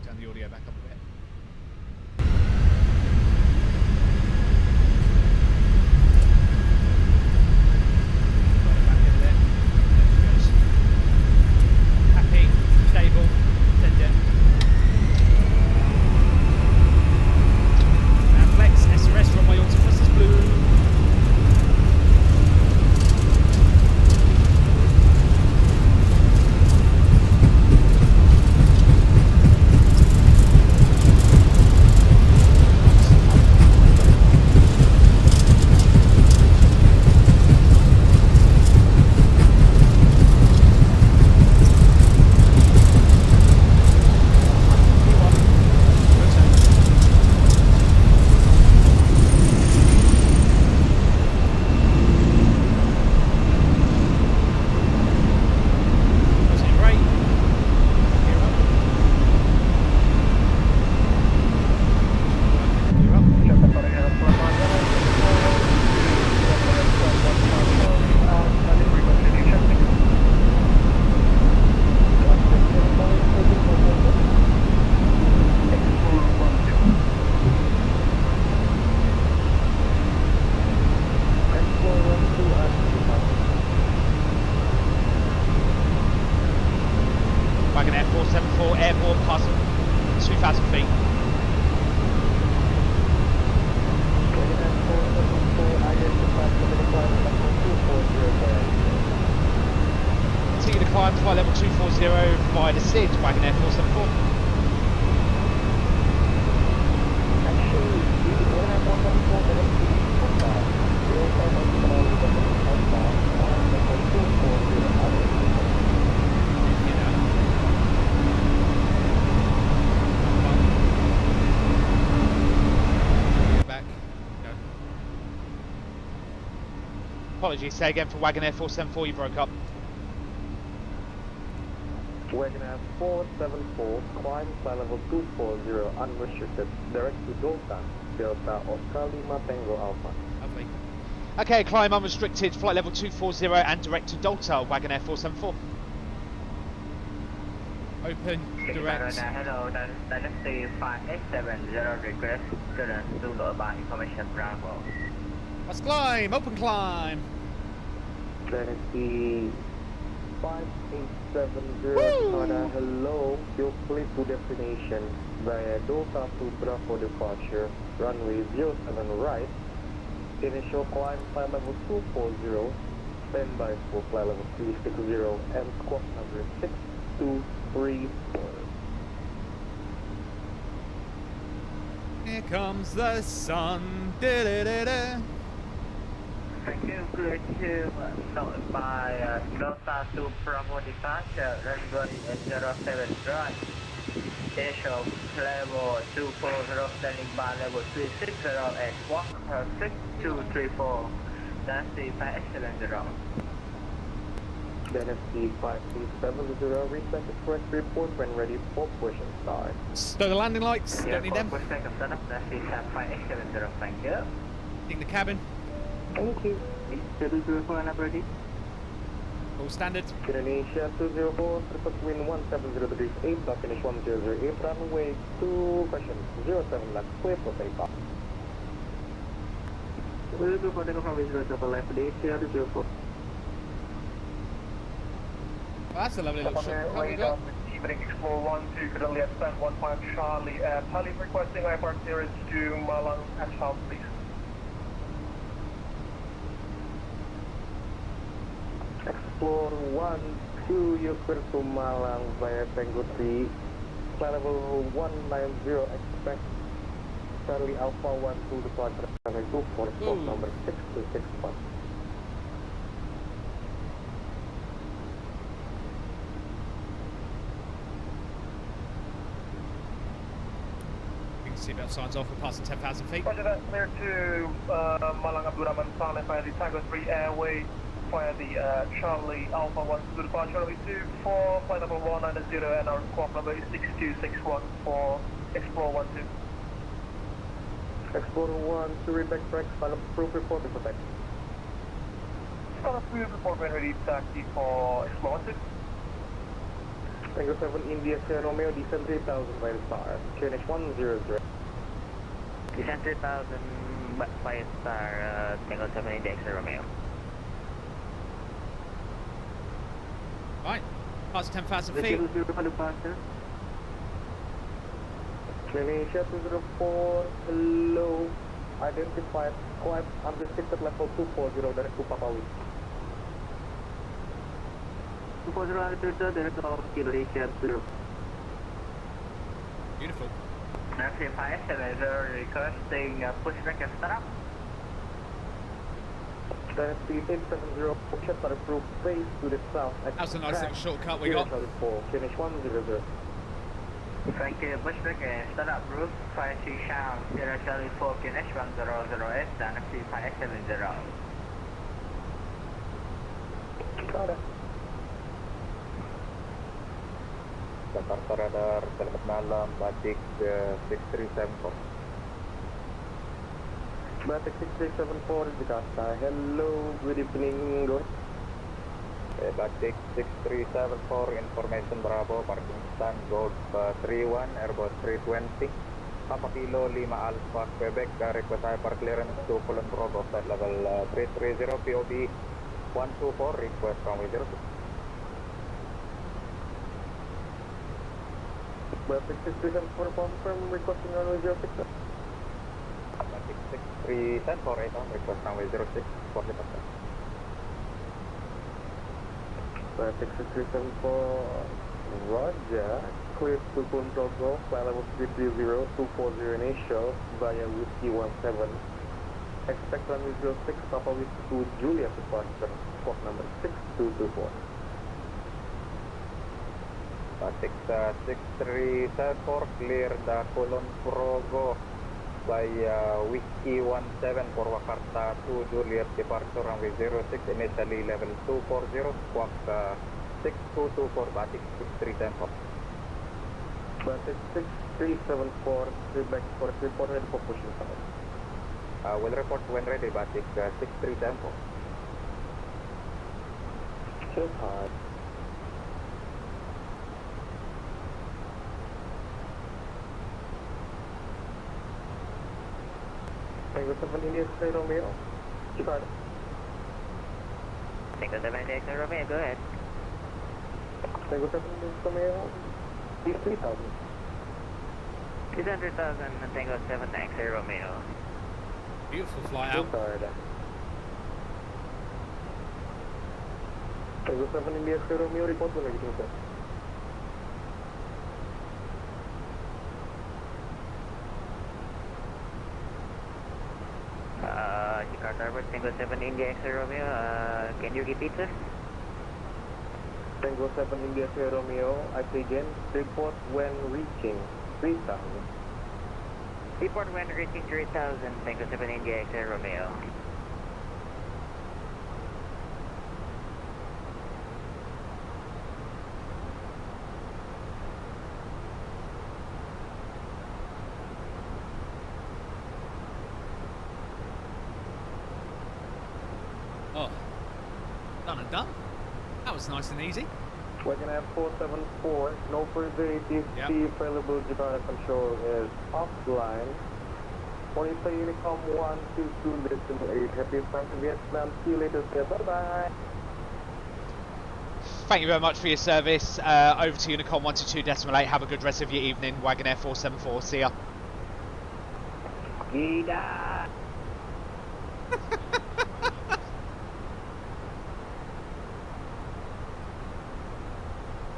Turn the audio back up a bit. Stable, send it. Now flex, SRS, runway onto thrusters blue. Apologies, say again for Wagonair 474, you broke up. Wagonair 474, climb flight level 240, unrestricted, direct to Delta Oscar Lima Tango Alpha. Lovely. Okay, climb unrestricted, flight level 240 and direct to Delta, Wagonair 474. Open, direct. Hello, Dynasty 5870 request clearance to the by information Bravo. Let's climb, open climb. Dynasty 5870, Jakarta, hello, you're clear to destination via Delta to Bravo departure, runway 07 right, initial climb flight level 240, standby for flight level 360 and squawk number 6234. Here comes the sun. Da-da-da-da. Thank you, clear to notify Delta to Bravo departure, runway 07 right. Initial level 240, standing by level 360 and squawk 6234. Dynasty 5870. Dynasty 5370, request a correct report when ready for push and start. Stow the landing lights, don't need them. Pushback and setup, Dynasty 5870, thank you. In the cabin, Thank you. 704 and ready. all standard. Indonesia 204, triple wind 170 degrees 8, dot finish 1008, runway 2, question 07 left, clear for takeoff. We'll go for takeoff from 07 left, Indonesia 204. Well, that's a lovely little shot. How we got? Explore 12, currently at stand 15 Charlie. Pally requesting IFR clearance to Malang at south, please. Explore 12, you're clear to Malang via Tango 3, flight level 190, expect Charlie Alpha 12 departure, runway 24, squawk number 6261. Seatbelt signs off, we're passing 10,000 feet. Roger that, clear to Malang Abdurrahman Saleh via the Tango 3 Airway via the Charlie Alpha 12 departure, runway 24, flight number 190 and our squawk number is 6261 for Explore 12. Explore 12, read back track, final proof report to protect. Final proof report when ready, taxi for Explore 12. Tango 7 India Sierra Romeo, descend 3000 by the star, QNH 100. Descent 3000 by star, Tango 7 India Sierra Romeo. Right, past 10,000 feet. Indonesia 204, hello, identified, climb unrestricted level 240, direct to Papa Wing. 240 direct to Kilerox 0. Beautiful. Nancy 570 requesting pushback and startup. Dynasty 870, check our proof face to the south. That's a nice little shortcut we got. Finish 100. Thank you, pushback and startup roof 53 Sound 034 QNH 100S, Dynasty 570. Got it. Jakarta radar, selamat malam, Batik 6374. Batik 6374 Jakarta, hello, good evening, go. Batik 6374, information Bravo, parking stand, Gold 31, Airbus 320, Papa Kilo 5 Alpha, Quebec, request hyper clearance to Pulau Provo, flight level 330, POB 124, request runway 06. Batik 6374 confirm, requesting runway 06. Batik 6374, request runway 06 for departure. Batik 6374, roger, clear to control go, flight level 330, 240 initial, via Whiskey 17. Expect runway 06, Papa Whiskey 2 Juliet departure, squawk number 6224. Batik 6374, clear the Kulon Progo, by Whiskey 17 for Jakarta to Juliet, departure runway 06, initially level 240, squawk 6224, Batik 63 tempo. Batik 6374, feedback for report ready for pushing time. Will report when ready, Batik 63 tempo. Shield high. Tango 7 India X-ray Romeo, Jakarta. Tango 7 India X-ray Romeo, go ahead. Tango 7 India Romeo, 3,000. 300,000 Tango 7 X-ray Romeo. Beautiful flight out. Jakarta. Tango 7 India X-ray Romeo, report when ready, sir. Jakarta Airport, Tango 7 India X-ray Romeo, can you repeat, sir? Tango 7 India X-ray Romeo, I say again, report when reaching 3,000. Report when reaching 3,000, Tango 7 India X-ray Romeo. Oh, done and done. That was nice and easy. Wagonair 474, no further ATC available, Jakarta control is offline. Monitor Unicom 122, listen 8, happy flight to Vietnam, see you later, sir, bye bye. Thank you very much for your service. Over to Unicom 122.8. Have a good rest of your evening. Wagonair 474. See ya. Gida!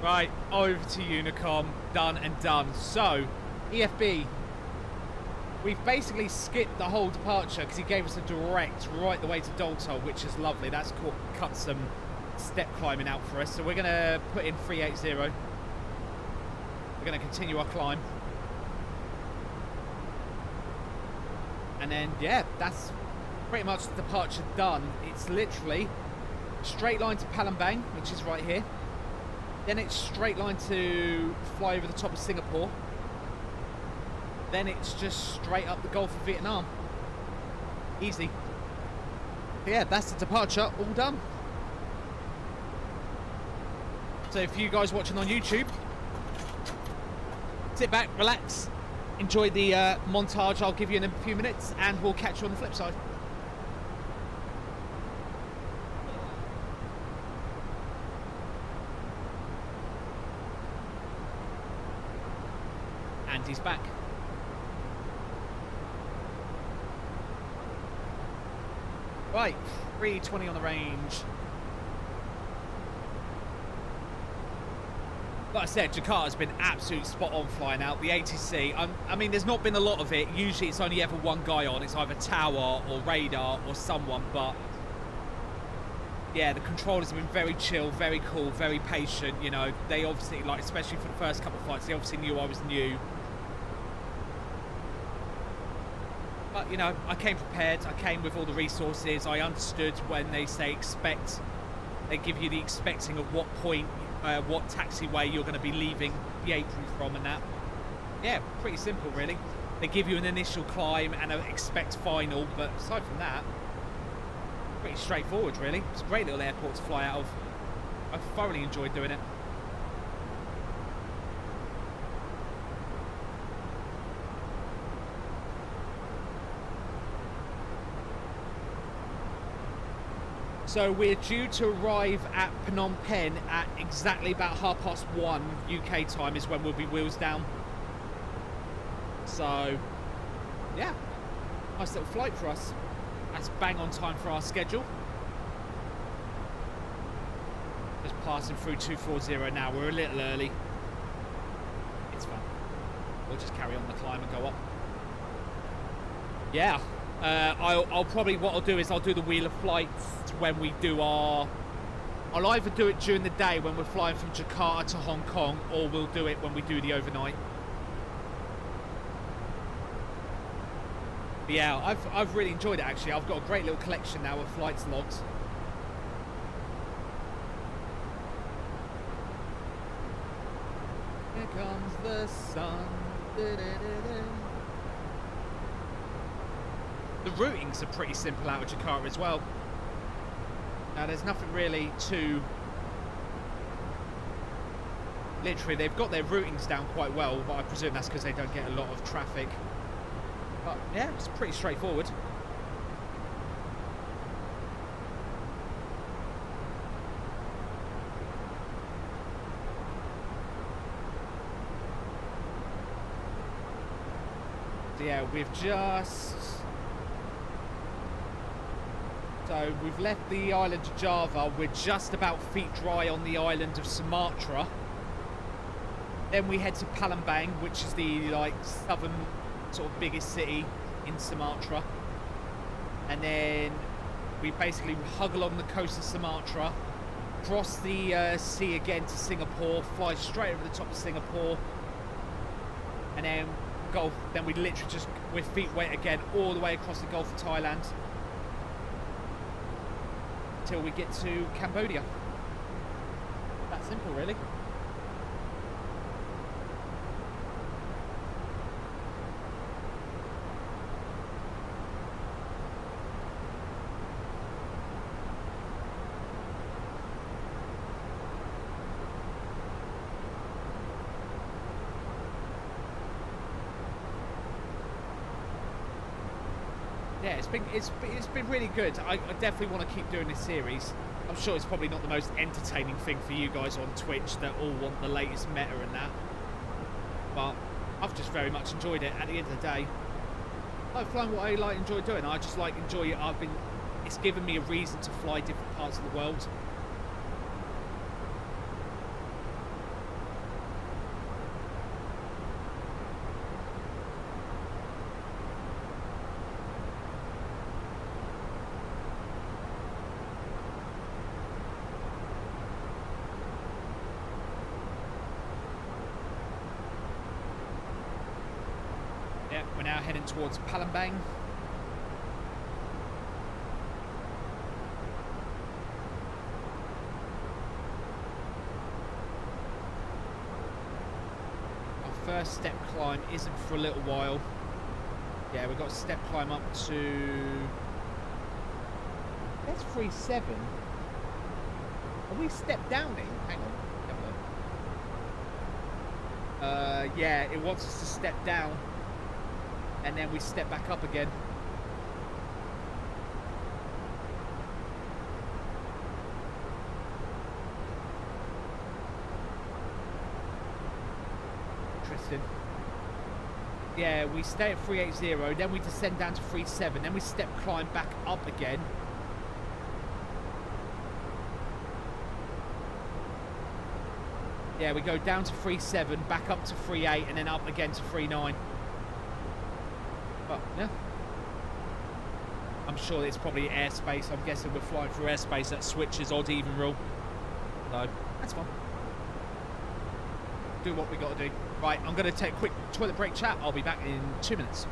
Right, over to Unicom, done and done. So, EFB, we've basically skipped the whole departure because he gave us a direct right the way to Doltol, which is lovely. That's cut some step climbing out for us. So we're going to put in 380. We're going to continue our climb. And then, yeah, that's pretty much the departure done. It's literally straight line to Palembang, which is right here. Then it's straight line to fly over the top of Singapore. Then it's just straight up the Gulf of Vietnam. Easy. Yeah, that's the departure, all done. So if you guys watching on YouTube, sit back, relax, enjoy the montage I'll give you in a few minutes, and we'll catch you on the flip side. And he's back. Right, 320 on the range. Like I said, Jakarta's been absolute spot on flying out. The ATC, I mean, there's not been a lot of it. Usually it's only ever one guy on. It's either tower or radar or someone, but yeah, the controllers have been very chill, very cool, very patient. You know, they obviously, like, especially for the first couple of flights, they obviously knew I was new. But, you know, I came prepared. I came with all the resources. I understood when they say expect, they give you the expecting of what point, what taxiway you're going to be leaving the apron from and that. Yeah, pretty simple, really. They give you an initial climb and an expect final, but aside from that, pretty straightforward, really. It's a great little airport to fly out of. I thoroughly enjoyed doing it. So we're due to arrive at Phnom Penh at exactly about 1:30 UK time is when we'll be wheels down. So, yeah, nice little flight for us. That's bang on time for our schedule. Just passing through 240 now. We're a little early. It's fun. We'll just carry on the climb and go up. Yeah. I'll probably, what I'll do is I'll do the wheel of flights when we do our, I'll either do it during the day when we're flying from Jakarta to Hong Kong, or we'll do it when we do the overnight. But yeah, I've really enjoyed it actually. I've got a great little collection now of flights logs. Here comes the sun. The routings are pretty simple out of Jakarta as well. Now there's nothing really too... Literally, they've got their routings down quite well, but I presume that's because they don't get a lot of traffic. But yeah, it's pretty straightforward. So yeah, we've just... So we've left the island of Java. We're just about feet dry on the island of Sumatra. Then we head to Palembang, which is the like southern sort of biggest city in Sumatra. And then we basically hug along the coast of Sumatra, cross the sea again to Singapore, fly straight over the top of Singapore, and then Gulf. Then we literally just, with feet wet again, all the way across the Gulf of Thailand till we get to Cambodia. That simple, really. Yeah, it's been really good. I definitely want to keep doing this series. I'm sure it's probably not the most entertaining thing for you guys on Twitch that all want the latest meta and that, but I've just very much enjoyed it. At the end of the day, I like flying what I enjoy doing. I just enjoy it. It's given me a reason to fly different parts of the world. We're now heading towards Palembang. Our first step climb isn't for a little while. Yeah, we've got a step climb up to... That's 3.7. Are we step downing? Hang on. Yeah, it wants us to step down. And then we step back up again. Interesting. Yeah, we stay at 380, then we descend down to 37, then we step climb back up again. Yeah, we go down to 37, back up to 38, and then up again to 39. But yeah, I'm sure it's probably airspace. I'm guessing we're flying through airspace that switches odd even rule. So that's fine. Do what we got to do. Right, I'm going to take a quick toilet break chat. I'll be back in 2 minutes.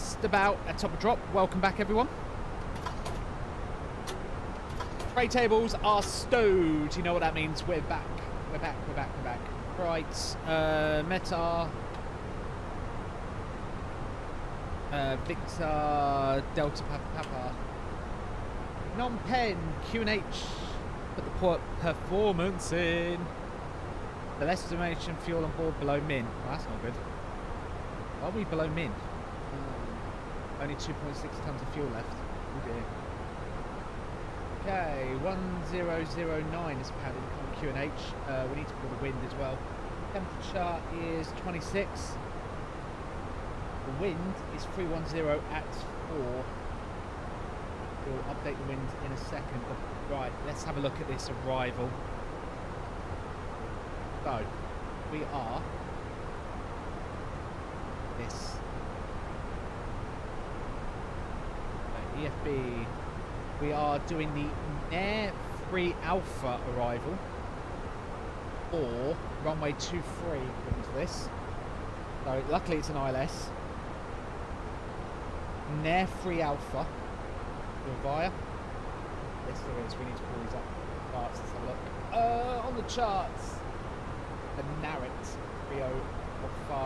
just about at top of drop. Welcome back, everyone. Tray tables are stowed. You know what that means. We're back. We're back. We're back. We're back. Right. Meta. Victor. Delta Papa. Phnom Penh. QNH. Put the performance in. The estimation fuel on board below min. Well, that's not good. Are we below min? Only 2.6 tons of fuel left. Oh dear. Okay, 1009 is pounded on QNH. We need to pull the wind as well. Temperature is 26. The wind is 310 at 4. We'll update the wind in a second. But right, let's have a look at this arrival. So, we are this EFB. We are doing the Air 3 Alpha arrival, or runway 23 into this. So luckily it's an ILS. Air 3 Alpha. Via. Yes there is. We need to pull these up. Charts. Let's have a look. On the charts. The Narrat Rio Alpha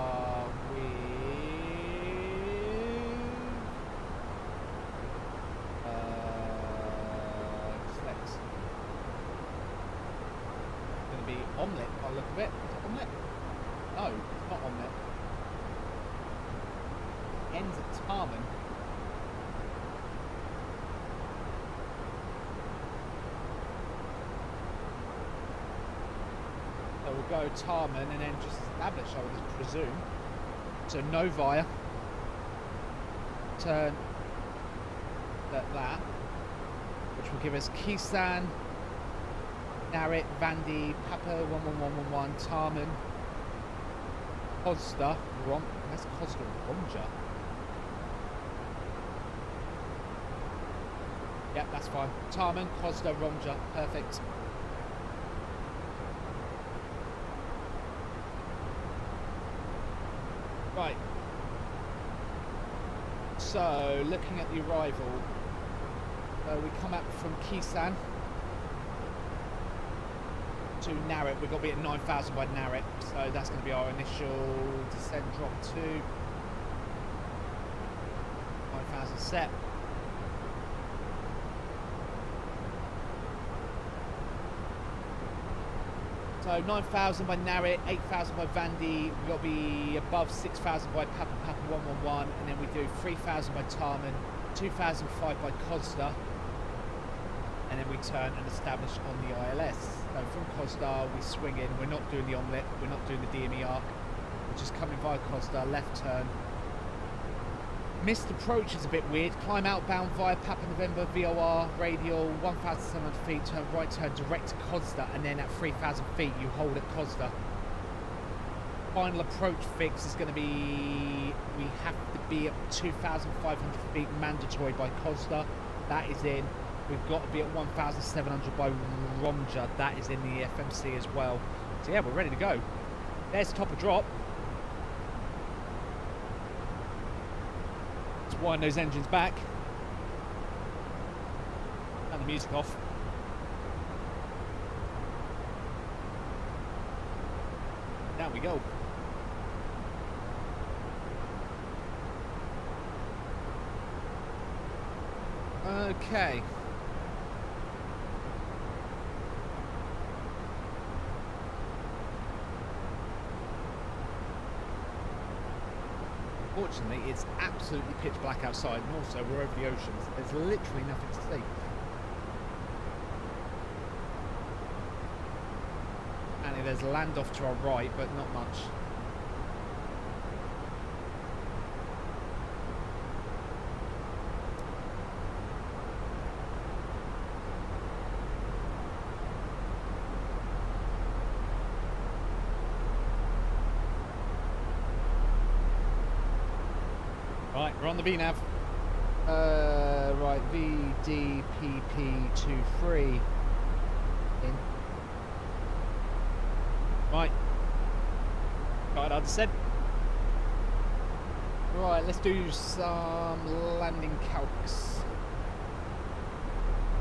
omelette by the look of it. Is it omelette? No, it's not omelette. Ends at Tarman. So we'll go Tarman and then just establish, I would presume. So no via. Turn at that, which will give us Kisan, Narrat, Vandy, Papa 11111, Tarman, Costa, that's Costa Romja. Yep, that's fine. Tarman, Costa, Romja, perfect. Right. So, looking at the arrival, we come up from Kisan to Narrat. We've got to be at 9,000 by Narrat, so that's going to be our initial descent drop to 9,000 set. So 9,000 by Narrat, 8,000 by Vandy. We've got to be above 6,000 by Papa 111, and then we do 3,000 by Tarman, 2,005 by Costa, and then we turn and establish on the ILS. So from Costa we swing in. We're not doing the omelette, we're not doing the DME arc, we're just coming via Costa, left turn. Missed approach is a bit weird. Climb outbound via Papa November VOR radial 1,700 feet, turn right, turn direct to Costa, and then at 3,000 feet you hold at Costa. Final approach fix is going to be, we have to be at 2,500 feet mandatory by Costa. That is in. We've got to be at 1,700 by Romja. That is in the FMC as well. So yeah, we're ready to go. There's top of drop. Let's wind those engines back. And the music off. Down we go. Okay. Unfortunately, it's absolutely pitch black outside, and also we're over the oceans. There's literally nothing to see. And there's land off to our right, but not much. Right, we're on the VNAV. Right, VDPP23 in. Right. Right, I descent. Right, let's do some landing calcs.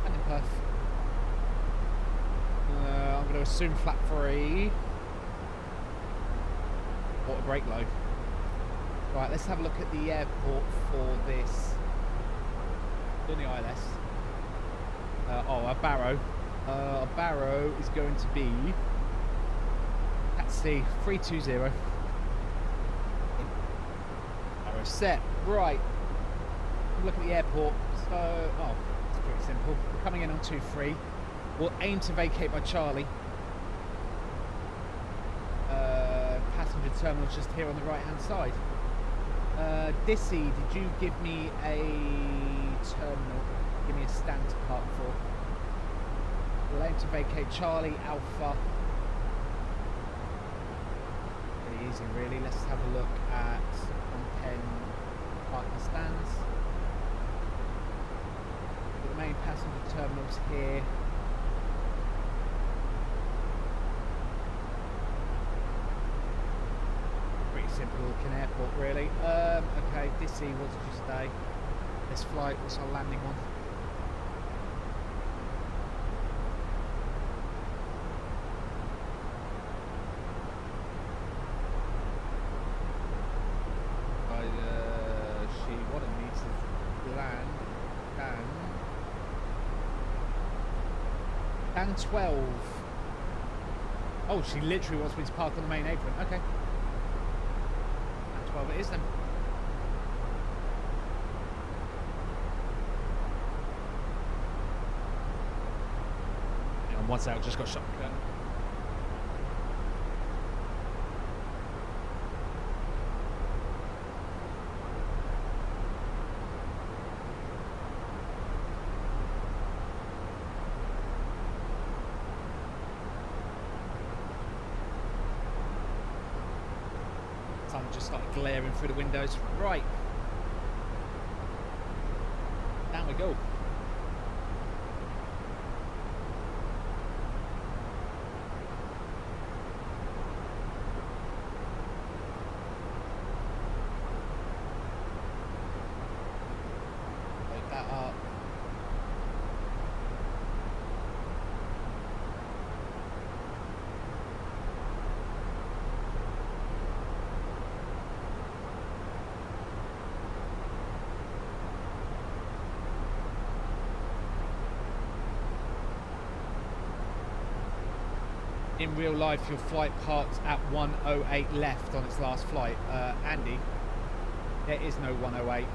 Landing perf. I'm going to assume flat 3. Water brake low. Right, let's have a look at the airport for this. On the ILS. A Barrow. A Barrow is going to be taxi 320. Barrow set. Right. Look at the airport. So, it's pretty simple. We're coming in on 23. We'll aim to vacate by Charlie. Passenger terminal just here on the right hand side. Dissy, did you give me a terminal? Give me a stand to park for. We'll aim to vacate Charlie Alpha. Pretty easy really. Let's have a look at Penh parking stands. The main passenger terminals here. Simple looking airport really. Okay, Dissy, what did you say? This flight, what's our landing on? She wanted me to land down 12. Oh, she literally wants me to park on the main apron. Okay. 12 it is then. And once out, just got shot. Sun just started glaring through the windows. Right. Down we go. Load that up. In real life, your flight parked at 108 left on its last flight. Andy, there is no 108.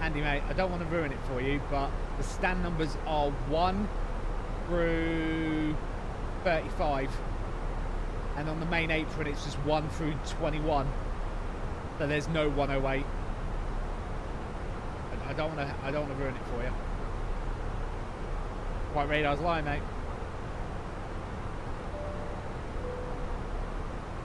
Andy, mate, I don't want to ruin it for you, but the stand numbers are 1 through 35. And on the main apron, it's just 1 through 21. So there's no 108. I don't want to ruin it for you. White radar's lying, mate.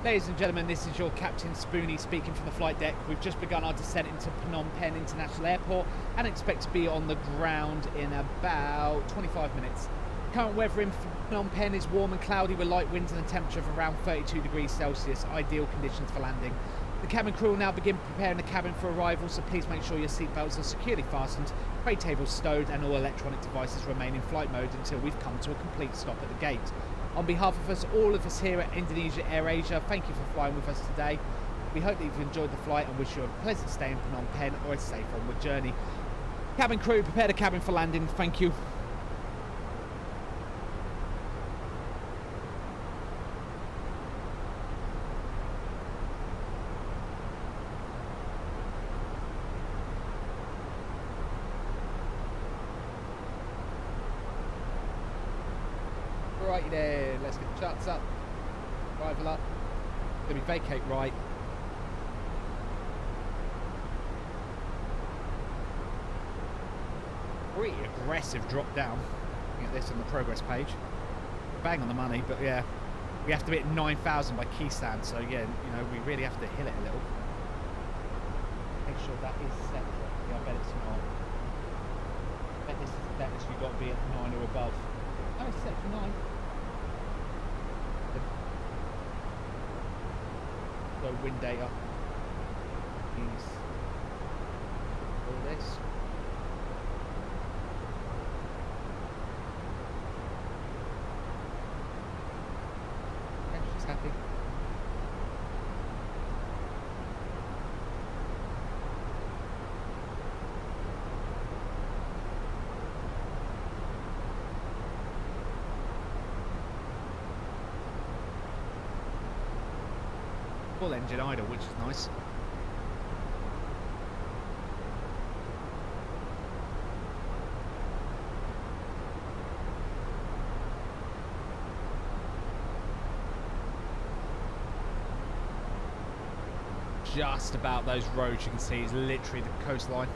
Ladies and gentlemen, this is your Captain Spoony speaking from the flight deck. We've just begun our descent into Phnom Penh International Airport and expect to be on the ground in about 25 minutes. Current weather in Phnom Penh is warm and cloudy with light winds and a temperature of around 32 degrees Celsius, ideal conditions for landing. The cabin crew will now begin preparing the cabin for arrival, so please make sure your seatbelts are securely fastened, tray tables stowed and all electronic devices remain in flight mode until we've come to a complete stop at the gate. On behalf of us, all of us here at Indonesia AirAsia, thank you for flying with us today. We hope that you've enjoyed the flight and wish you a pleasant stay in Phnom Penh or a safe onward journey. Cabin crew, prepare the cabin for landing. Thank you. Righty there, let's get the charts up. Arrival up. Gonna be vacate right. Pretty aggressive drop down. Looking at this on the progress page. Bang on the money, but yeah. We have to be at 9,000 by key stand, so yeah, you know, we really have to hill it a little. Make sure that is set. Yeah, I bet it's not. I bet this is the you've got to be at 9 or above. Oh, it's set for 9. go wind data. Use all this. Yeah, she's happy. Full engine idle, which is nice. Just about those roads you can see is literally the coastline.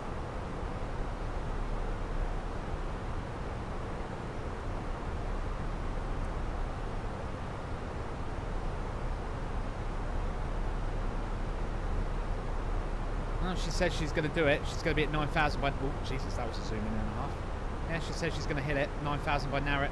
She says she's going to do it. She's going to be at 9,000 by... Oh, Jesus, that was a zoom in and a half. Yeah, she says she's going to hit it. 9,000 by Narrett.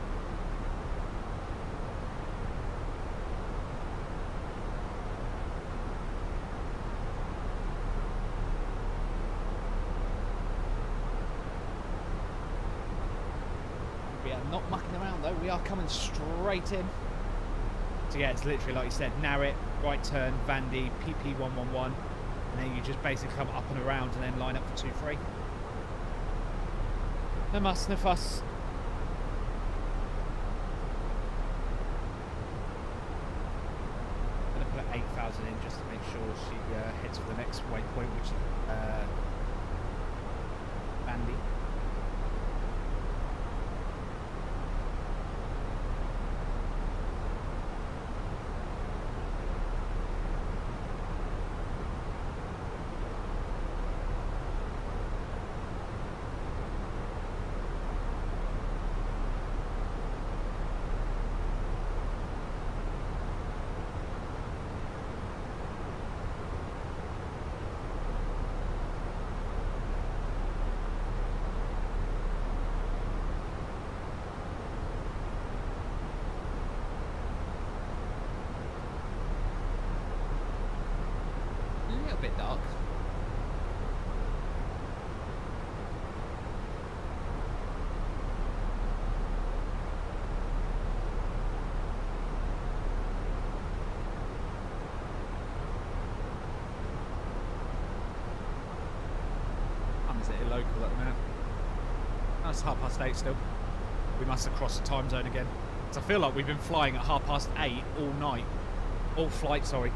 We are not mucking around, though. We are coming straight in. So, yeah, it's literally, like you said, Narrett, right turn, Vandy, PP111. And then you just basically come up and around and then line up for 2-3. No muss, no fuss. I'm going to put 8,000 in just to make sure she hits for the next waypoint, which is Bandy. A bit dark. Is it local at the minute? Oh, it's 8:30 still. We must have crossed the time zone again. So I feel like we've been flying at 8:30 all night. All flight, sorry.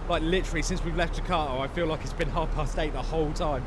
Like literally since we've left Jakarta, I feel like it's been 8:30 the whole time.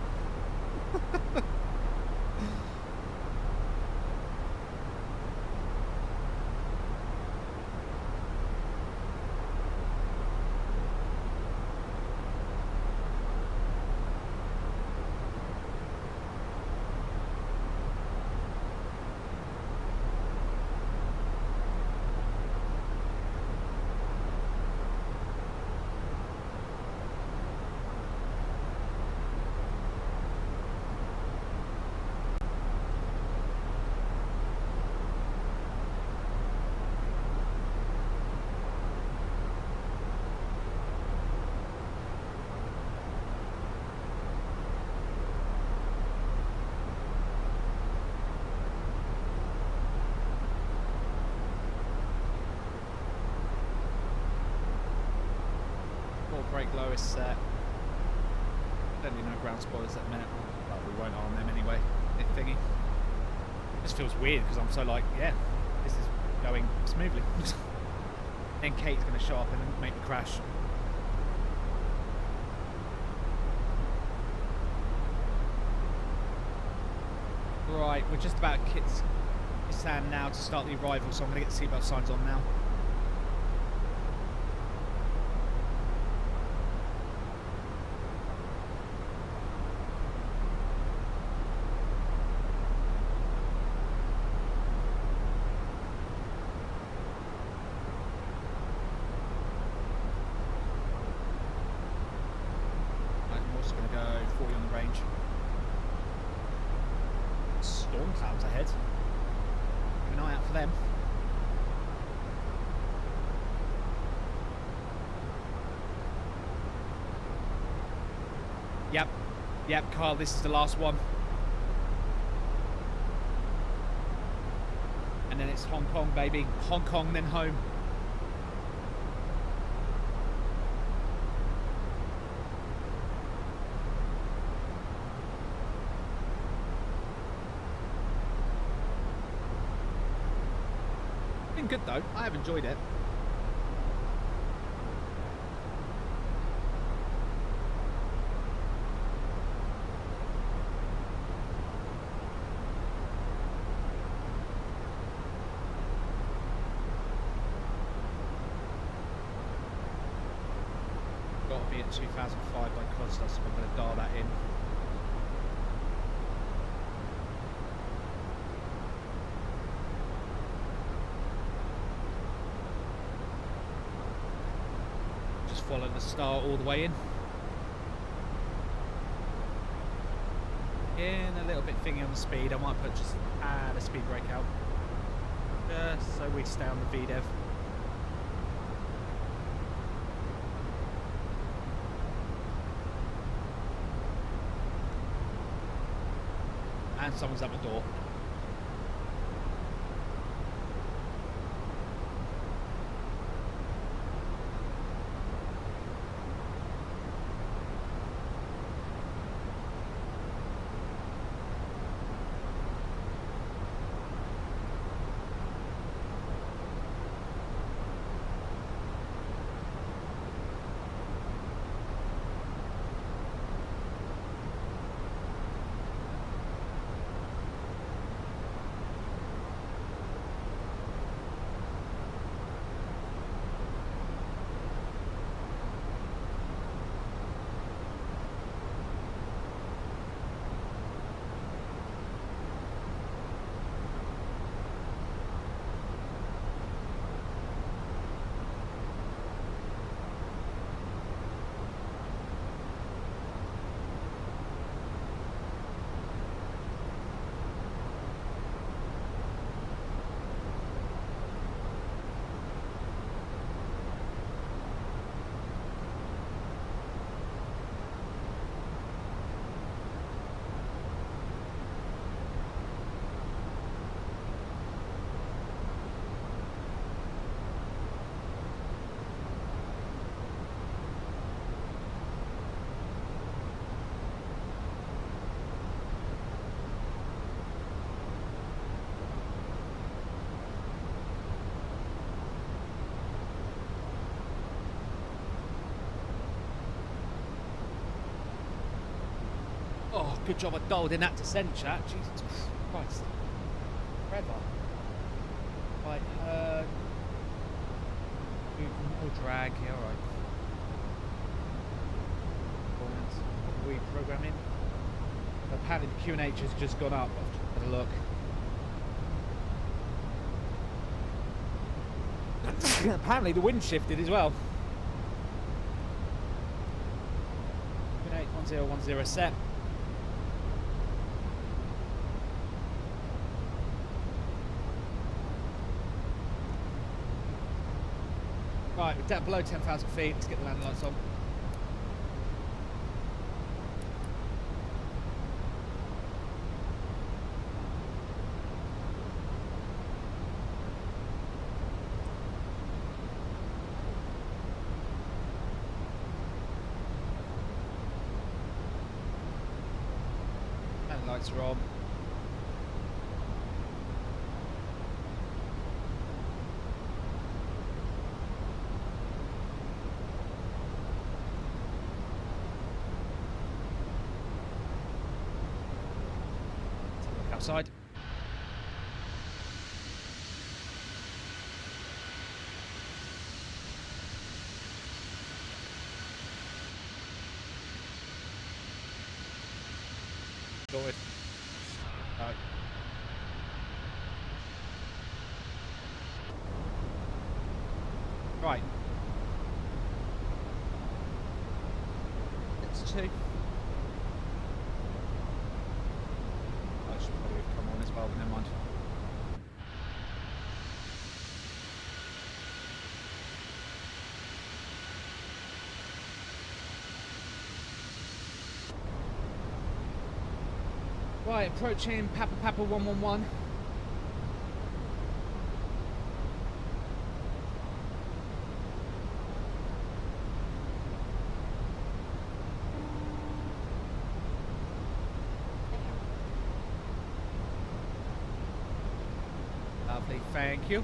Brake low is set. Don't need no ground spoilers at the minute. But we won't arm them anyway. It thingy. This feels weird because I'm so like, yeah, this is going smoothly. Then Kate's going to show up and make me crash. Right, we're just about to Kitsand now to start the arrival, so I'm going to get the seatbelt signs on now. Clouds ahead. Keep an eye out for them. Yep. Yep, Kyle, this is the last one. And then it's Hong Kong, baby. Hong Kong, then home. Been good though. I have enjoyed it. Got to be at 2005 by Costa, so I'm going to dial that in. Follow the star all the way in. In a little bit thingy on the speed. I might put just add a speed brake out. Just so we stay on the VDEV. And someone's at the door. Oh, good job I dialed in that descent, chat. Jesus Christ. Forever. Right, more drag, yeah, alright. Reprogramming. Apparently the QNH has just gone up. I've had a look. Apparently the wind shifted as well. QNH 1010 set. Right, we're down below 10,000 feet. Let's get the landing lights on. Landing lights are on. Outside. Sorted. No. Right. It's 2. Well, never mind. Right, approaching Papa Papa 111. Lovely, thank you.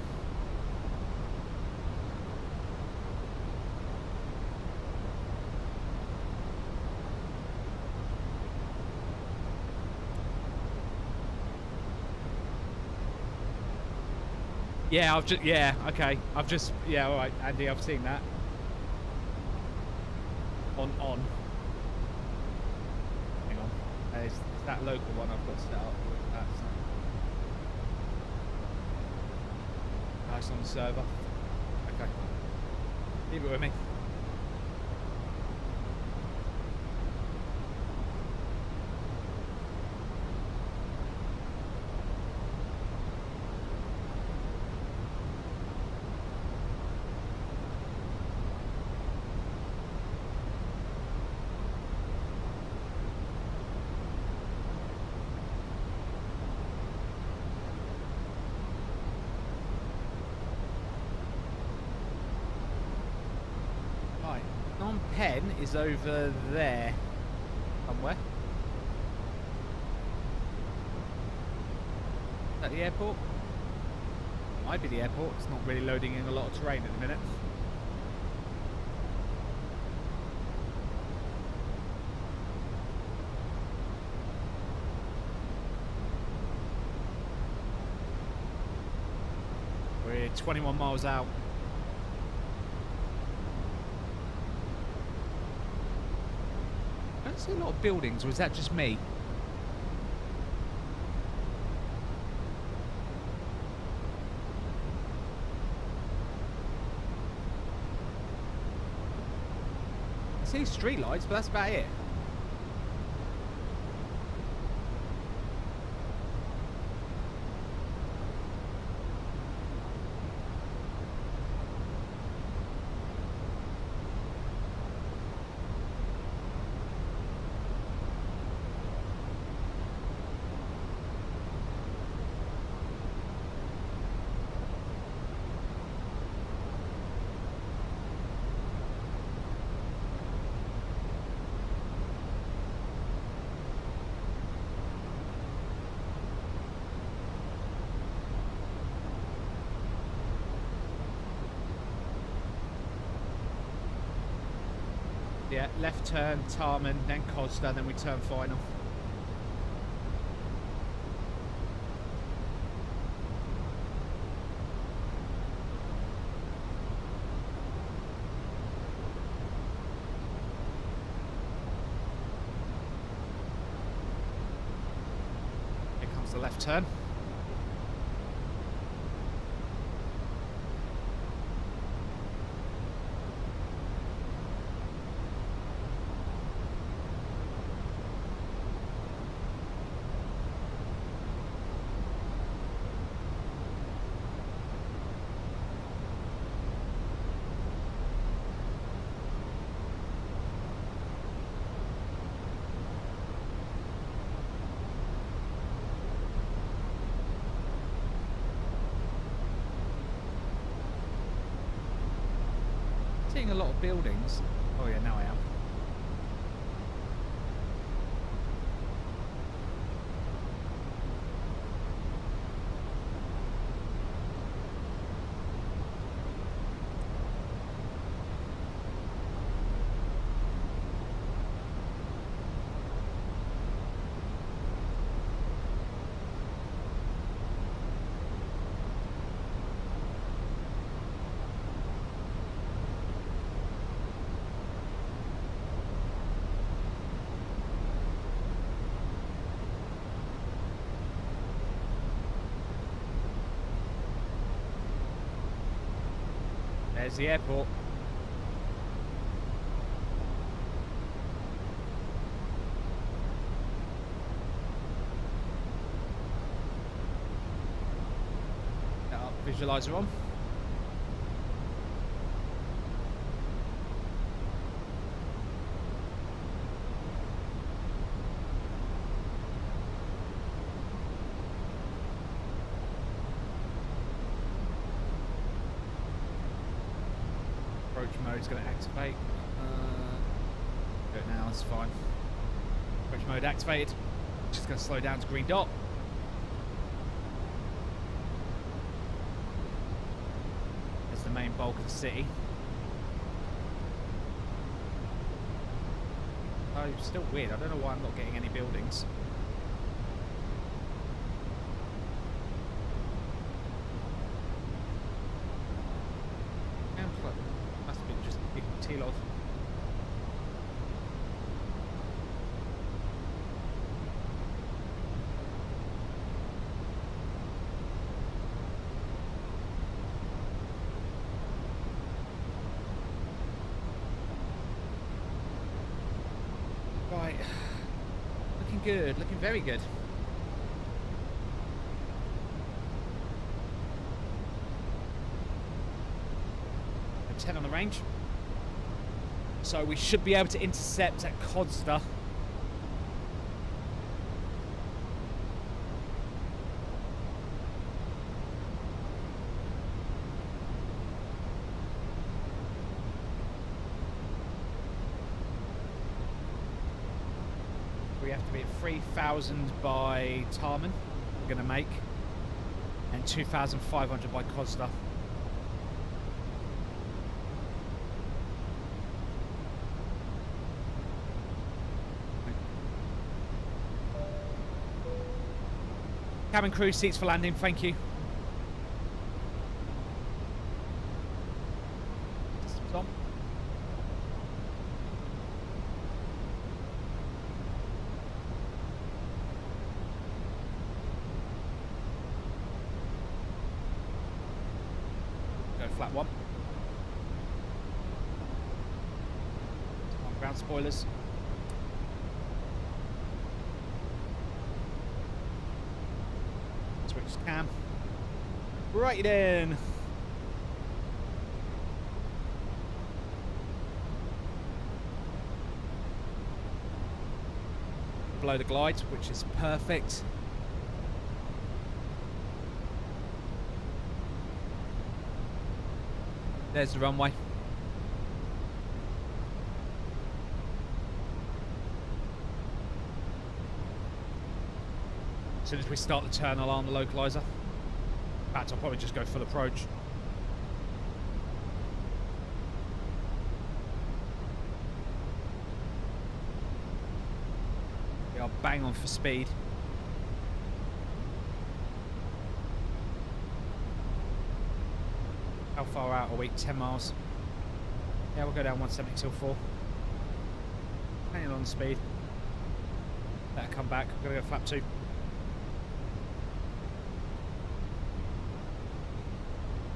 Yeah, yeah, all right, Andy, I've seen that. On. Hang on. It's that local one I've got set up with that. So. Nice on the server. Okay. Leave it with me. Penh is over there somewhere. Is that the airport? Might be the airport. It's not really loading in a lot of terrain at the minute. We're 21 miles out. I see a lot of buildings, or is that just me? I see street lights, but that's about it. Yeah, left turn, Tarman, then Costa, then we turn final. Here comes the left turn. Seeing a lot of buildings. Oh yeah, now I am. There's the airport. Set up visualizer on. Approach mode is going to activate. Do it now, that's fine. Approach mode activated. Just going to slow down to green dot. There's the main bulk of the city. Oh, it's still weird. I don't know why I'm not getting any buildings. Must have been just a big T-log. Right, looking good, looking very good. A 10 on the range. So we should be able to intercept at Codster. We have to be at 3,000 by Tarman, we're going to make, and 2,500 by Codster. Cabin crew, seats for landing, thank you. Systems on. Go flat one. On ground spoilers. Switch cam. Right in. Below the glide, which is perfect. There's the runway. As soon as we start the turn, I'll arm the localizer. In fact, I'll probably just go full approach. We are bang on for speed. How far out are we? 10 miles. Yeah, we'll go down 170 till 4. Hanging on the speed. Better come back. We're going to go flap 2.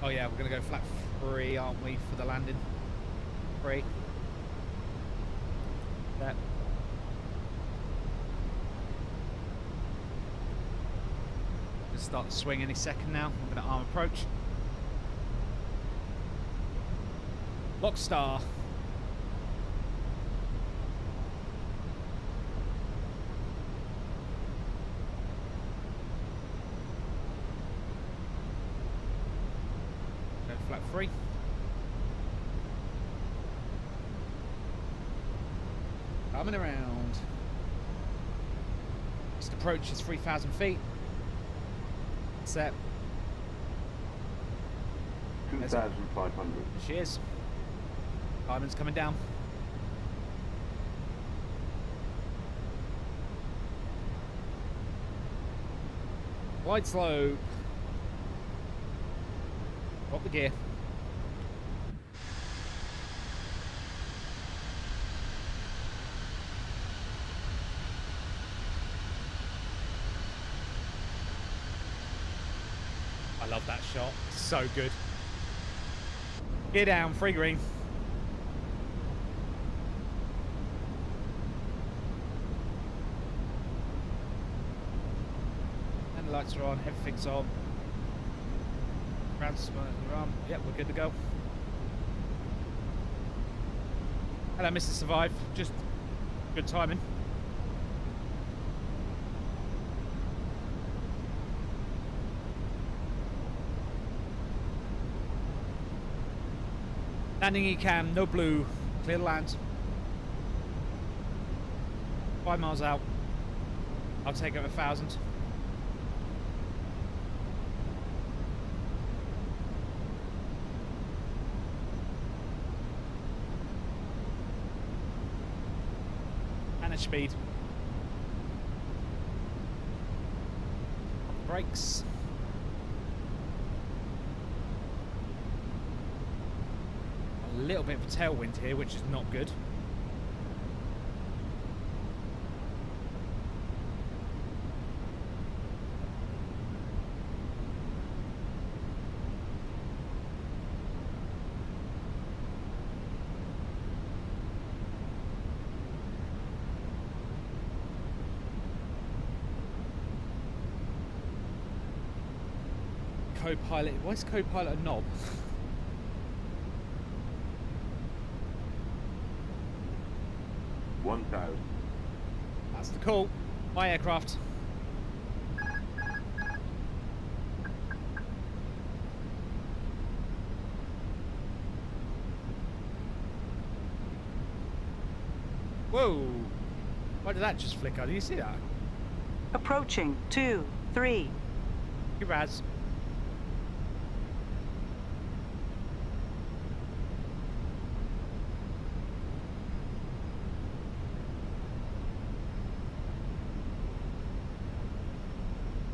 Oh yeah, we're going to go flat 3, aren't we, for the landing? 3. That. Going to start the swing any second now. I'm going to arm approach. Lock star. Flat 3. Coming around. Next approach is 3,000 feet. Set. 2,500. She is. Diamond's coming down. Wide slope. Drop the gear. I love that shot. It's so good. Gear down, free green. And the lights are on, everything's on. Yep, we're good to go. Hello, Mr. Survive. Just good timing. Landing ECAM, no blue. Clear to land. 5 miles out. I'll take over 1,000. Manage speed. Brakes. A little bit of a tailwind here, which is not good. Co-pilot. Why is co-pilot a knob? $1,000. That's the call. My aircraft. Whoa! Why did that just flicker? Do you see that? Approaching 2, 3. You Raz.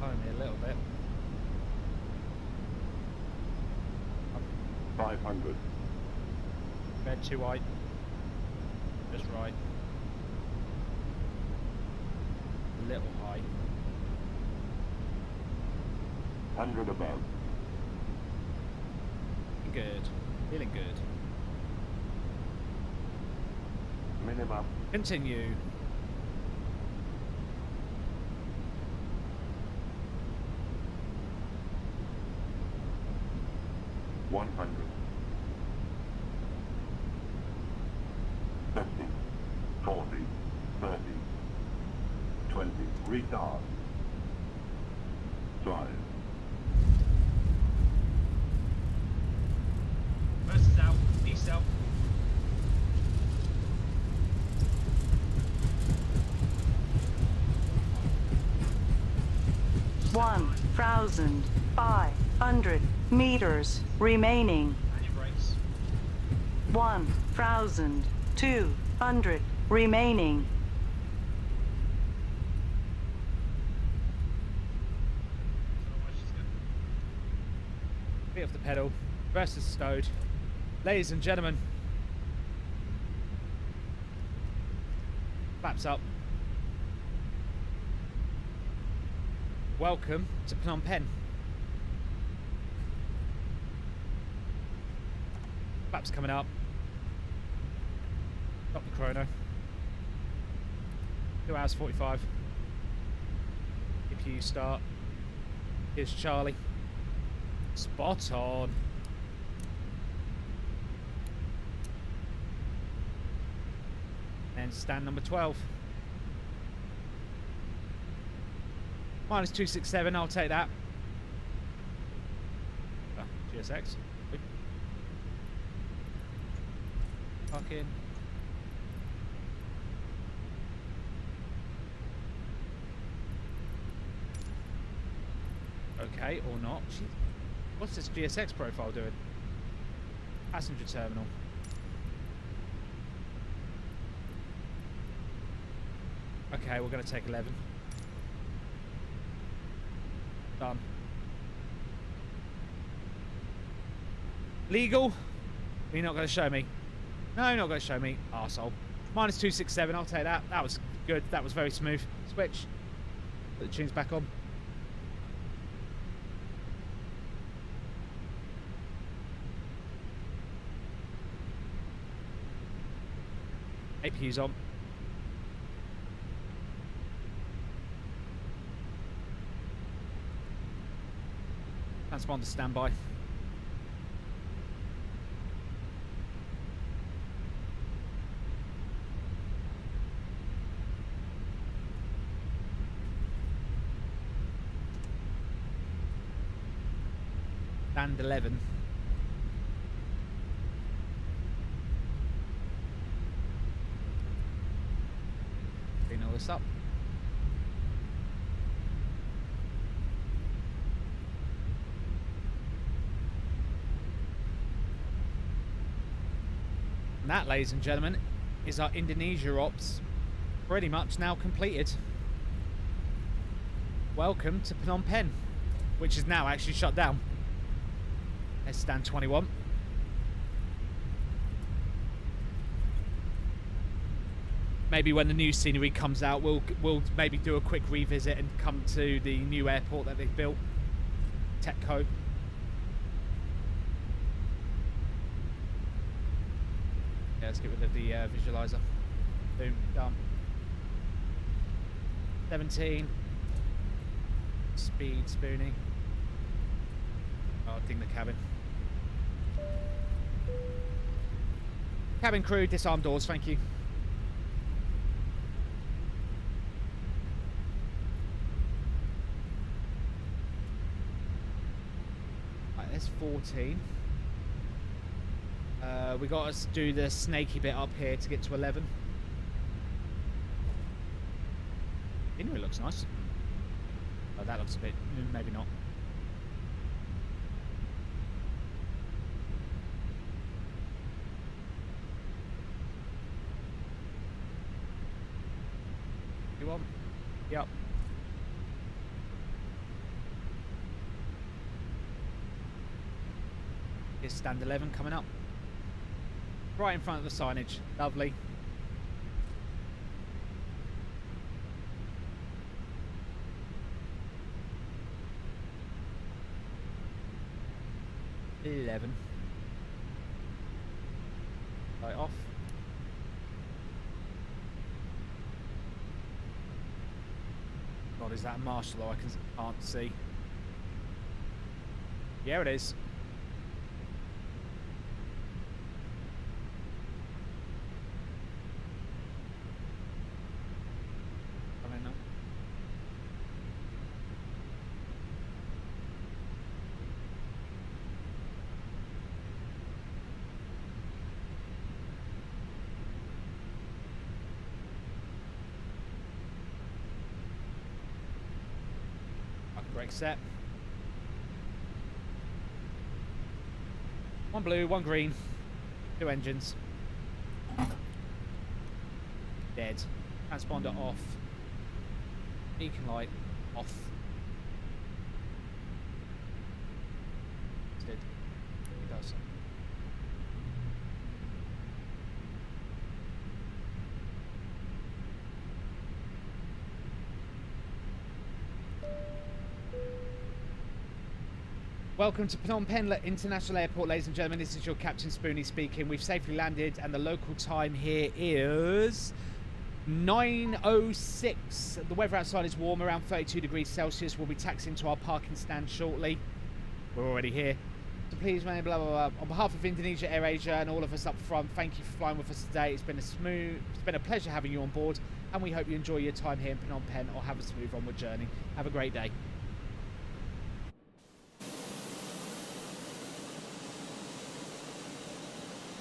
Me a little bit. 500. Bed too wide. Just right. A little high. 100 above. Good. Feeling good. Minimum. Continue. $100. 50, 40, 30, 20. Retard. 5. First is out. East out. One 1,500 meters remaining. And your brakes. 1,200 remaining. Feet off the pedal. Reverse is stowed. Ladies and gentlemen. Flaps up. Welcome to Phnom Penh. Flaps coming up. Stop the chrono. 2 hours 45. CPU start. Here's Charlie. Spot on. And stand number 12. Minus 267, I'll take that. Oh, GSX. Park in. Okay, or not. Jeez. What's this GSX profile doing? Passenger terminal. Okay, we're going to take 11. Done. Legal? You're not going to show me. No, you're not going to show me. Arsehole. Minus 267, I'll take that. That was good. That was very smooth. Switch. Put the tunes back on. APU's on. Transponder standby. Land 11. hoist up. And that, ladies and gentlemen, is our Indonesia ops pretty much now completed. Welcome to Phnom Penh, which is now actually shut down. Let's stand 21. Maybe when the new scenery comes out, we'll maybe do a quick revisit and come to the new airport that they've built, Techco. Yeah, let's get rid of the visualizer. Boom, done. 17. Speed, Spoony. Oh, ding the cabin. Cabin crew, disarm doors, thank you. Right, there's 14. We got to do the snaky bit up here to get to 11. Anyway, it looks nice. Oh, that looks a bit... maybe not. You want? Yep. Here's stand 11 coming up. Right in front of the signage. Lovely. Eleven. Light off. God, is that a marshal? I can't see. Yeah, it is. Brake set. One blue, one green, 2 engines. Dead. Transponder off. Beacon light off. It does. Welcome to Phnom Penh International Airport, ladies and gentlemen. This is your Captain Spoony speaking. We've safely landed, and the local time here is 9:06. The weather outside is warm, around 32 degrees Celsius. We'll be taxiing to our parking stand shortly. We're already here. So please, man, blah, blah, blah. On behalf of Indonesia, AirAsia, and all of us up front, thank you for flying with us today. It's been a pleasure having you on board, and we hope you enjoy your time here in Phnom Penh or have a smooth onward journey. Have a great day.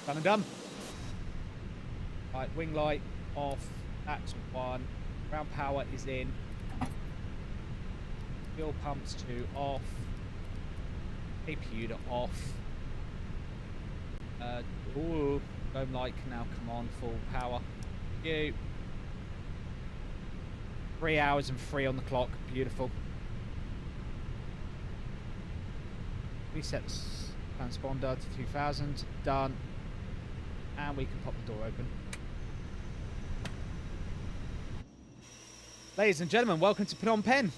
Done and done. Right, wing light off. That's one. Ground power is in. Fuel pumps 2 off. APU to off. Ooh, dome light can now come on, full power. You. 3 hours and 3 on the clock. Beautiful. Reset the transponder to 2000. Done. And we can pop the door open. Ladies and gentlemen, welcome to Phnom Penh.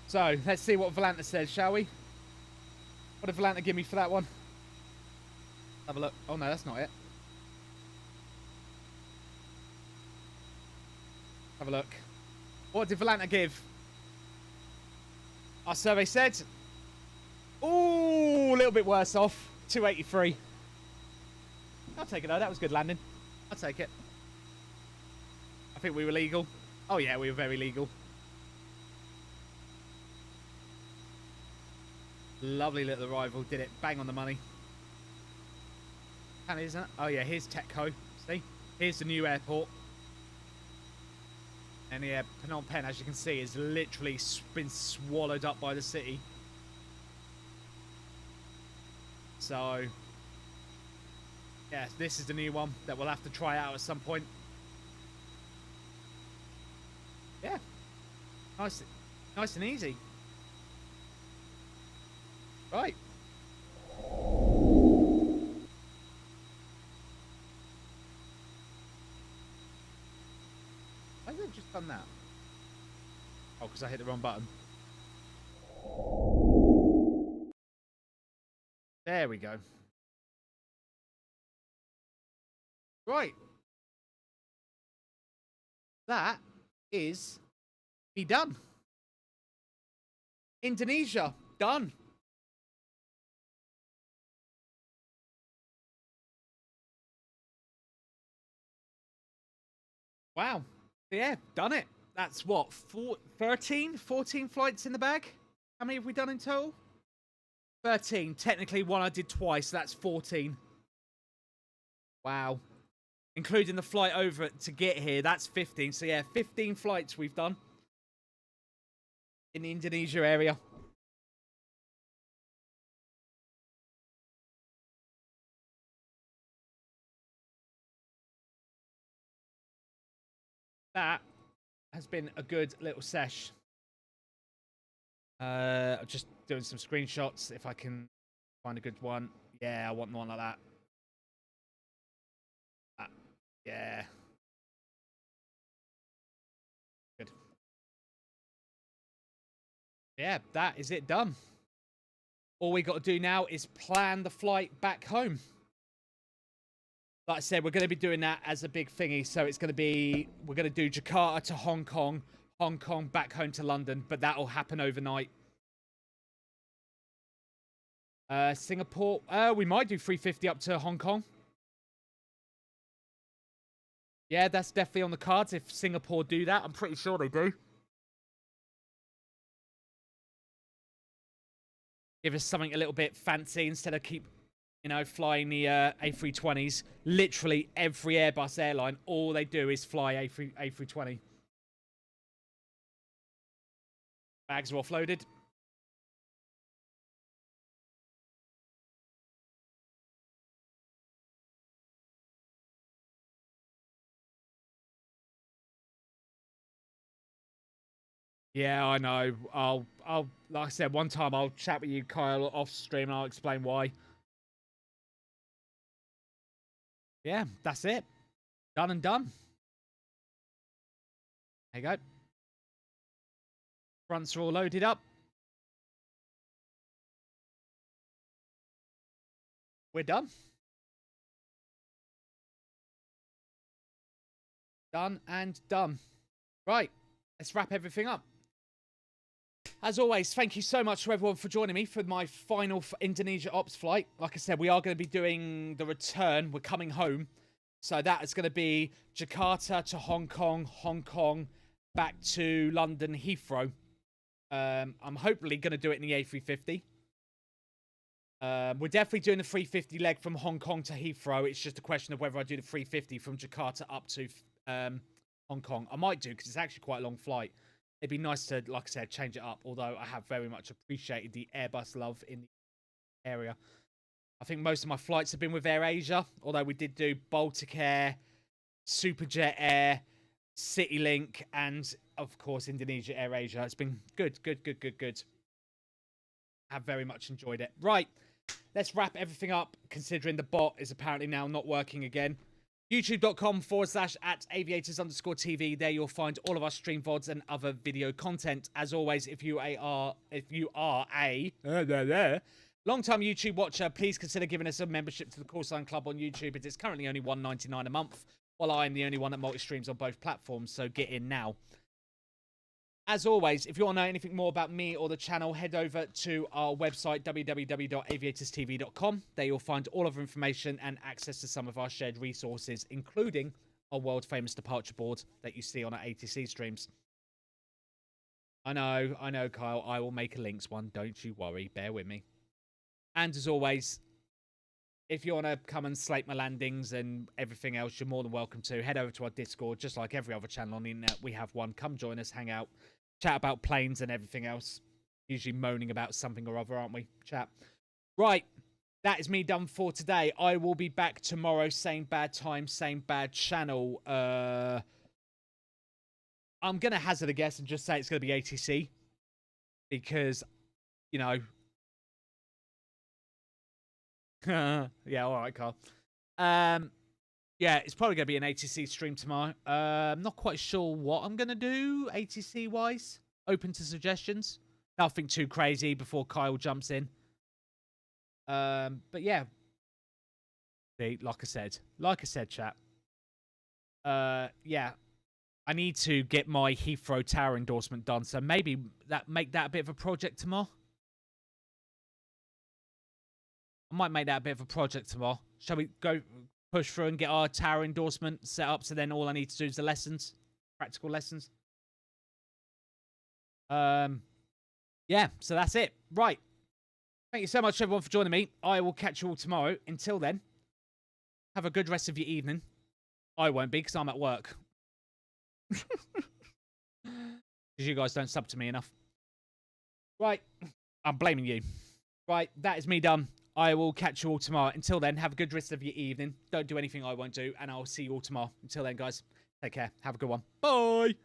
So, let's see what Volanta says, shall we? What did Volanta give me for that one? Have a look. Oh no, that's not it. Have a look. What did Volanta give? Our survey said, ooh, a little bit worse off. 283. I'll take it though. That was good landing. I'll take it. I think we were legal. Oh yeah, we were very legal. Lovely little arrival. Did it bang on the money. And isn't it? Oh yeah, here's Techco. See? Here's the new airport. And yeah, Phnom Penh, as you can see, is literally been swallowed up by the city. So, yeah, this is the new one that we'll have to try out at some point. Yeah, nice and easy. Right. Why have I just done that? Oh, because I hit the wrong button. There we go. Right. That is me done. Indonesia, done. Wow. Yeah, done it. That's what, 14 flights in the bag? How many have we done in total? 13. Technically, one I did twice. So that's 14. Wow. Including the flight over to get here, that's 15. So yeah, 15 flights we've done in the Indonesia area. That has been a good little sesh. I'm just doing some screenshots if I can find a good one. Yeah, I want one like that. Yeah. Good. Yeah, that is it done. All we got to do now is plan the flight back home. Like I said, we're going to be doing that as a big thingy. So it's going to be, we're going to do Jakarta to Hong Kong, Hong Kong back home to London, but that'll happen overnight. Singapore, we might do 350 up to Hong Kong. Yeah, that's definitely on the cards if Singapore do that. I'm pretty sure they do. Give us something a little bit fancy instead of keep, you know, flying the A320s. Literally every Airbus airline, all they do is fly A320. Bags are offloaded. Yeah, I know. I'll like I said, one time I'll chat with you, Kyle, off stream, and I'll explain why. Yeah, that's it. Done and done. There you go. Fronts are all loaded up. We're done. Done and done. Right, let's wrap everything up. As always, thank you so much to everyone for joining me for my final Indonesia Ops flight. Like I said, we are going to be doing the return. We're coming home. So that is going to be Jakarta to Hong Kong, Hong Kong, back to London Heathrow. I'm hopefully going to do it in the A350. We're definitely doing the 350 leg from Hong Kong to Heathrow. It's just a question of whether I do the 350 from Jakarta up to Hong Kong. I might do, because it's actually quite a long flight. It'd be nice to, like I said, change it up. Although I have very much appreciated the Airbus love in the area. I think most of my flights have been with AirAsia. Although we did do Baltic Air, Superjet Air, CityLink, and of course Indonesia AirAsia. It's been good. Have very much enjoyed it. Right, let's wrap everything up, considering the bot is apparently now not working again. youtube.com/@aviators_TV. There you'll find all of our stream VODs and other video content. As always, if you are a long-time YouTube watcher, please consider giving us a membership to the Call Sign Club on YouTube. It is currently only $1.99 a month, while I am the only one that multi-streams on both platforms, so get in now. As always, if you want to know anything more about me or the channel, head over to our website, www.aviatorstv.com. There you'll find all of our information and access to some of our shared resources, including our world-famous departure board that you see on our ATC streams. I know, Kyle. I will make a links one. Don't you worry. Bear with me. And as always, if you want to come and slate my landings and everything else, you're more than welcome to. Head over to our Discord, just like every other channel on the internet. We have one. Come join us, hang out, chat about planes and everything else. Usually moaning about something or other, aren't we? Chat. Right. That is me done for today. I will be back tomorrow. Same bad time, same bad channel. I'm going to hazard a guess and just say it's going to be ATC. Because, you know... yeah, all right, Carl. Yeah, it's probably going to be an ATC stream tomorrow. I'm not quite sure what I'm going to do ATC-wise. Open to suggestions. Nothing too crazy before Kyle jumps in. But yeah. See, like I said, chat. Yeah. I need to get my Heathrow Tower endorsement done, so maybe make that a bit of a project tomorrow. I might make that a bit of a project tomorrow. Shall we go push through and get our tower endorsement set up, so then all I need to do is the lessons, practical lessons? Yeah, so that's it. Right. Thank you so much, everyone, for joining me. I will catch you all tomorrow. Until then, have a good rest of your evening. I won't be, because I'm at work. Because you guys don't sub to me enough. Right. I'm blaming you. Right. That is me done. I will catch you all tomorrow. Until then, have a good rest of your evening. Don't do anything I won't do. And I'll see you all tomorrow. Until then, guys, take care. Have a good one. Bye.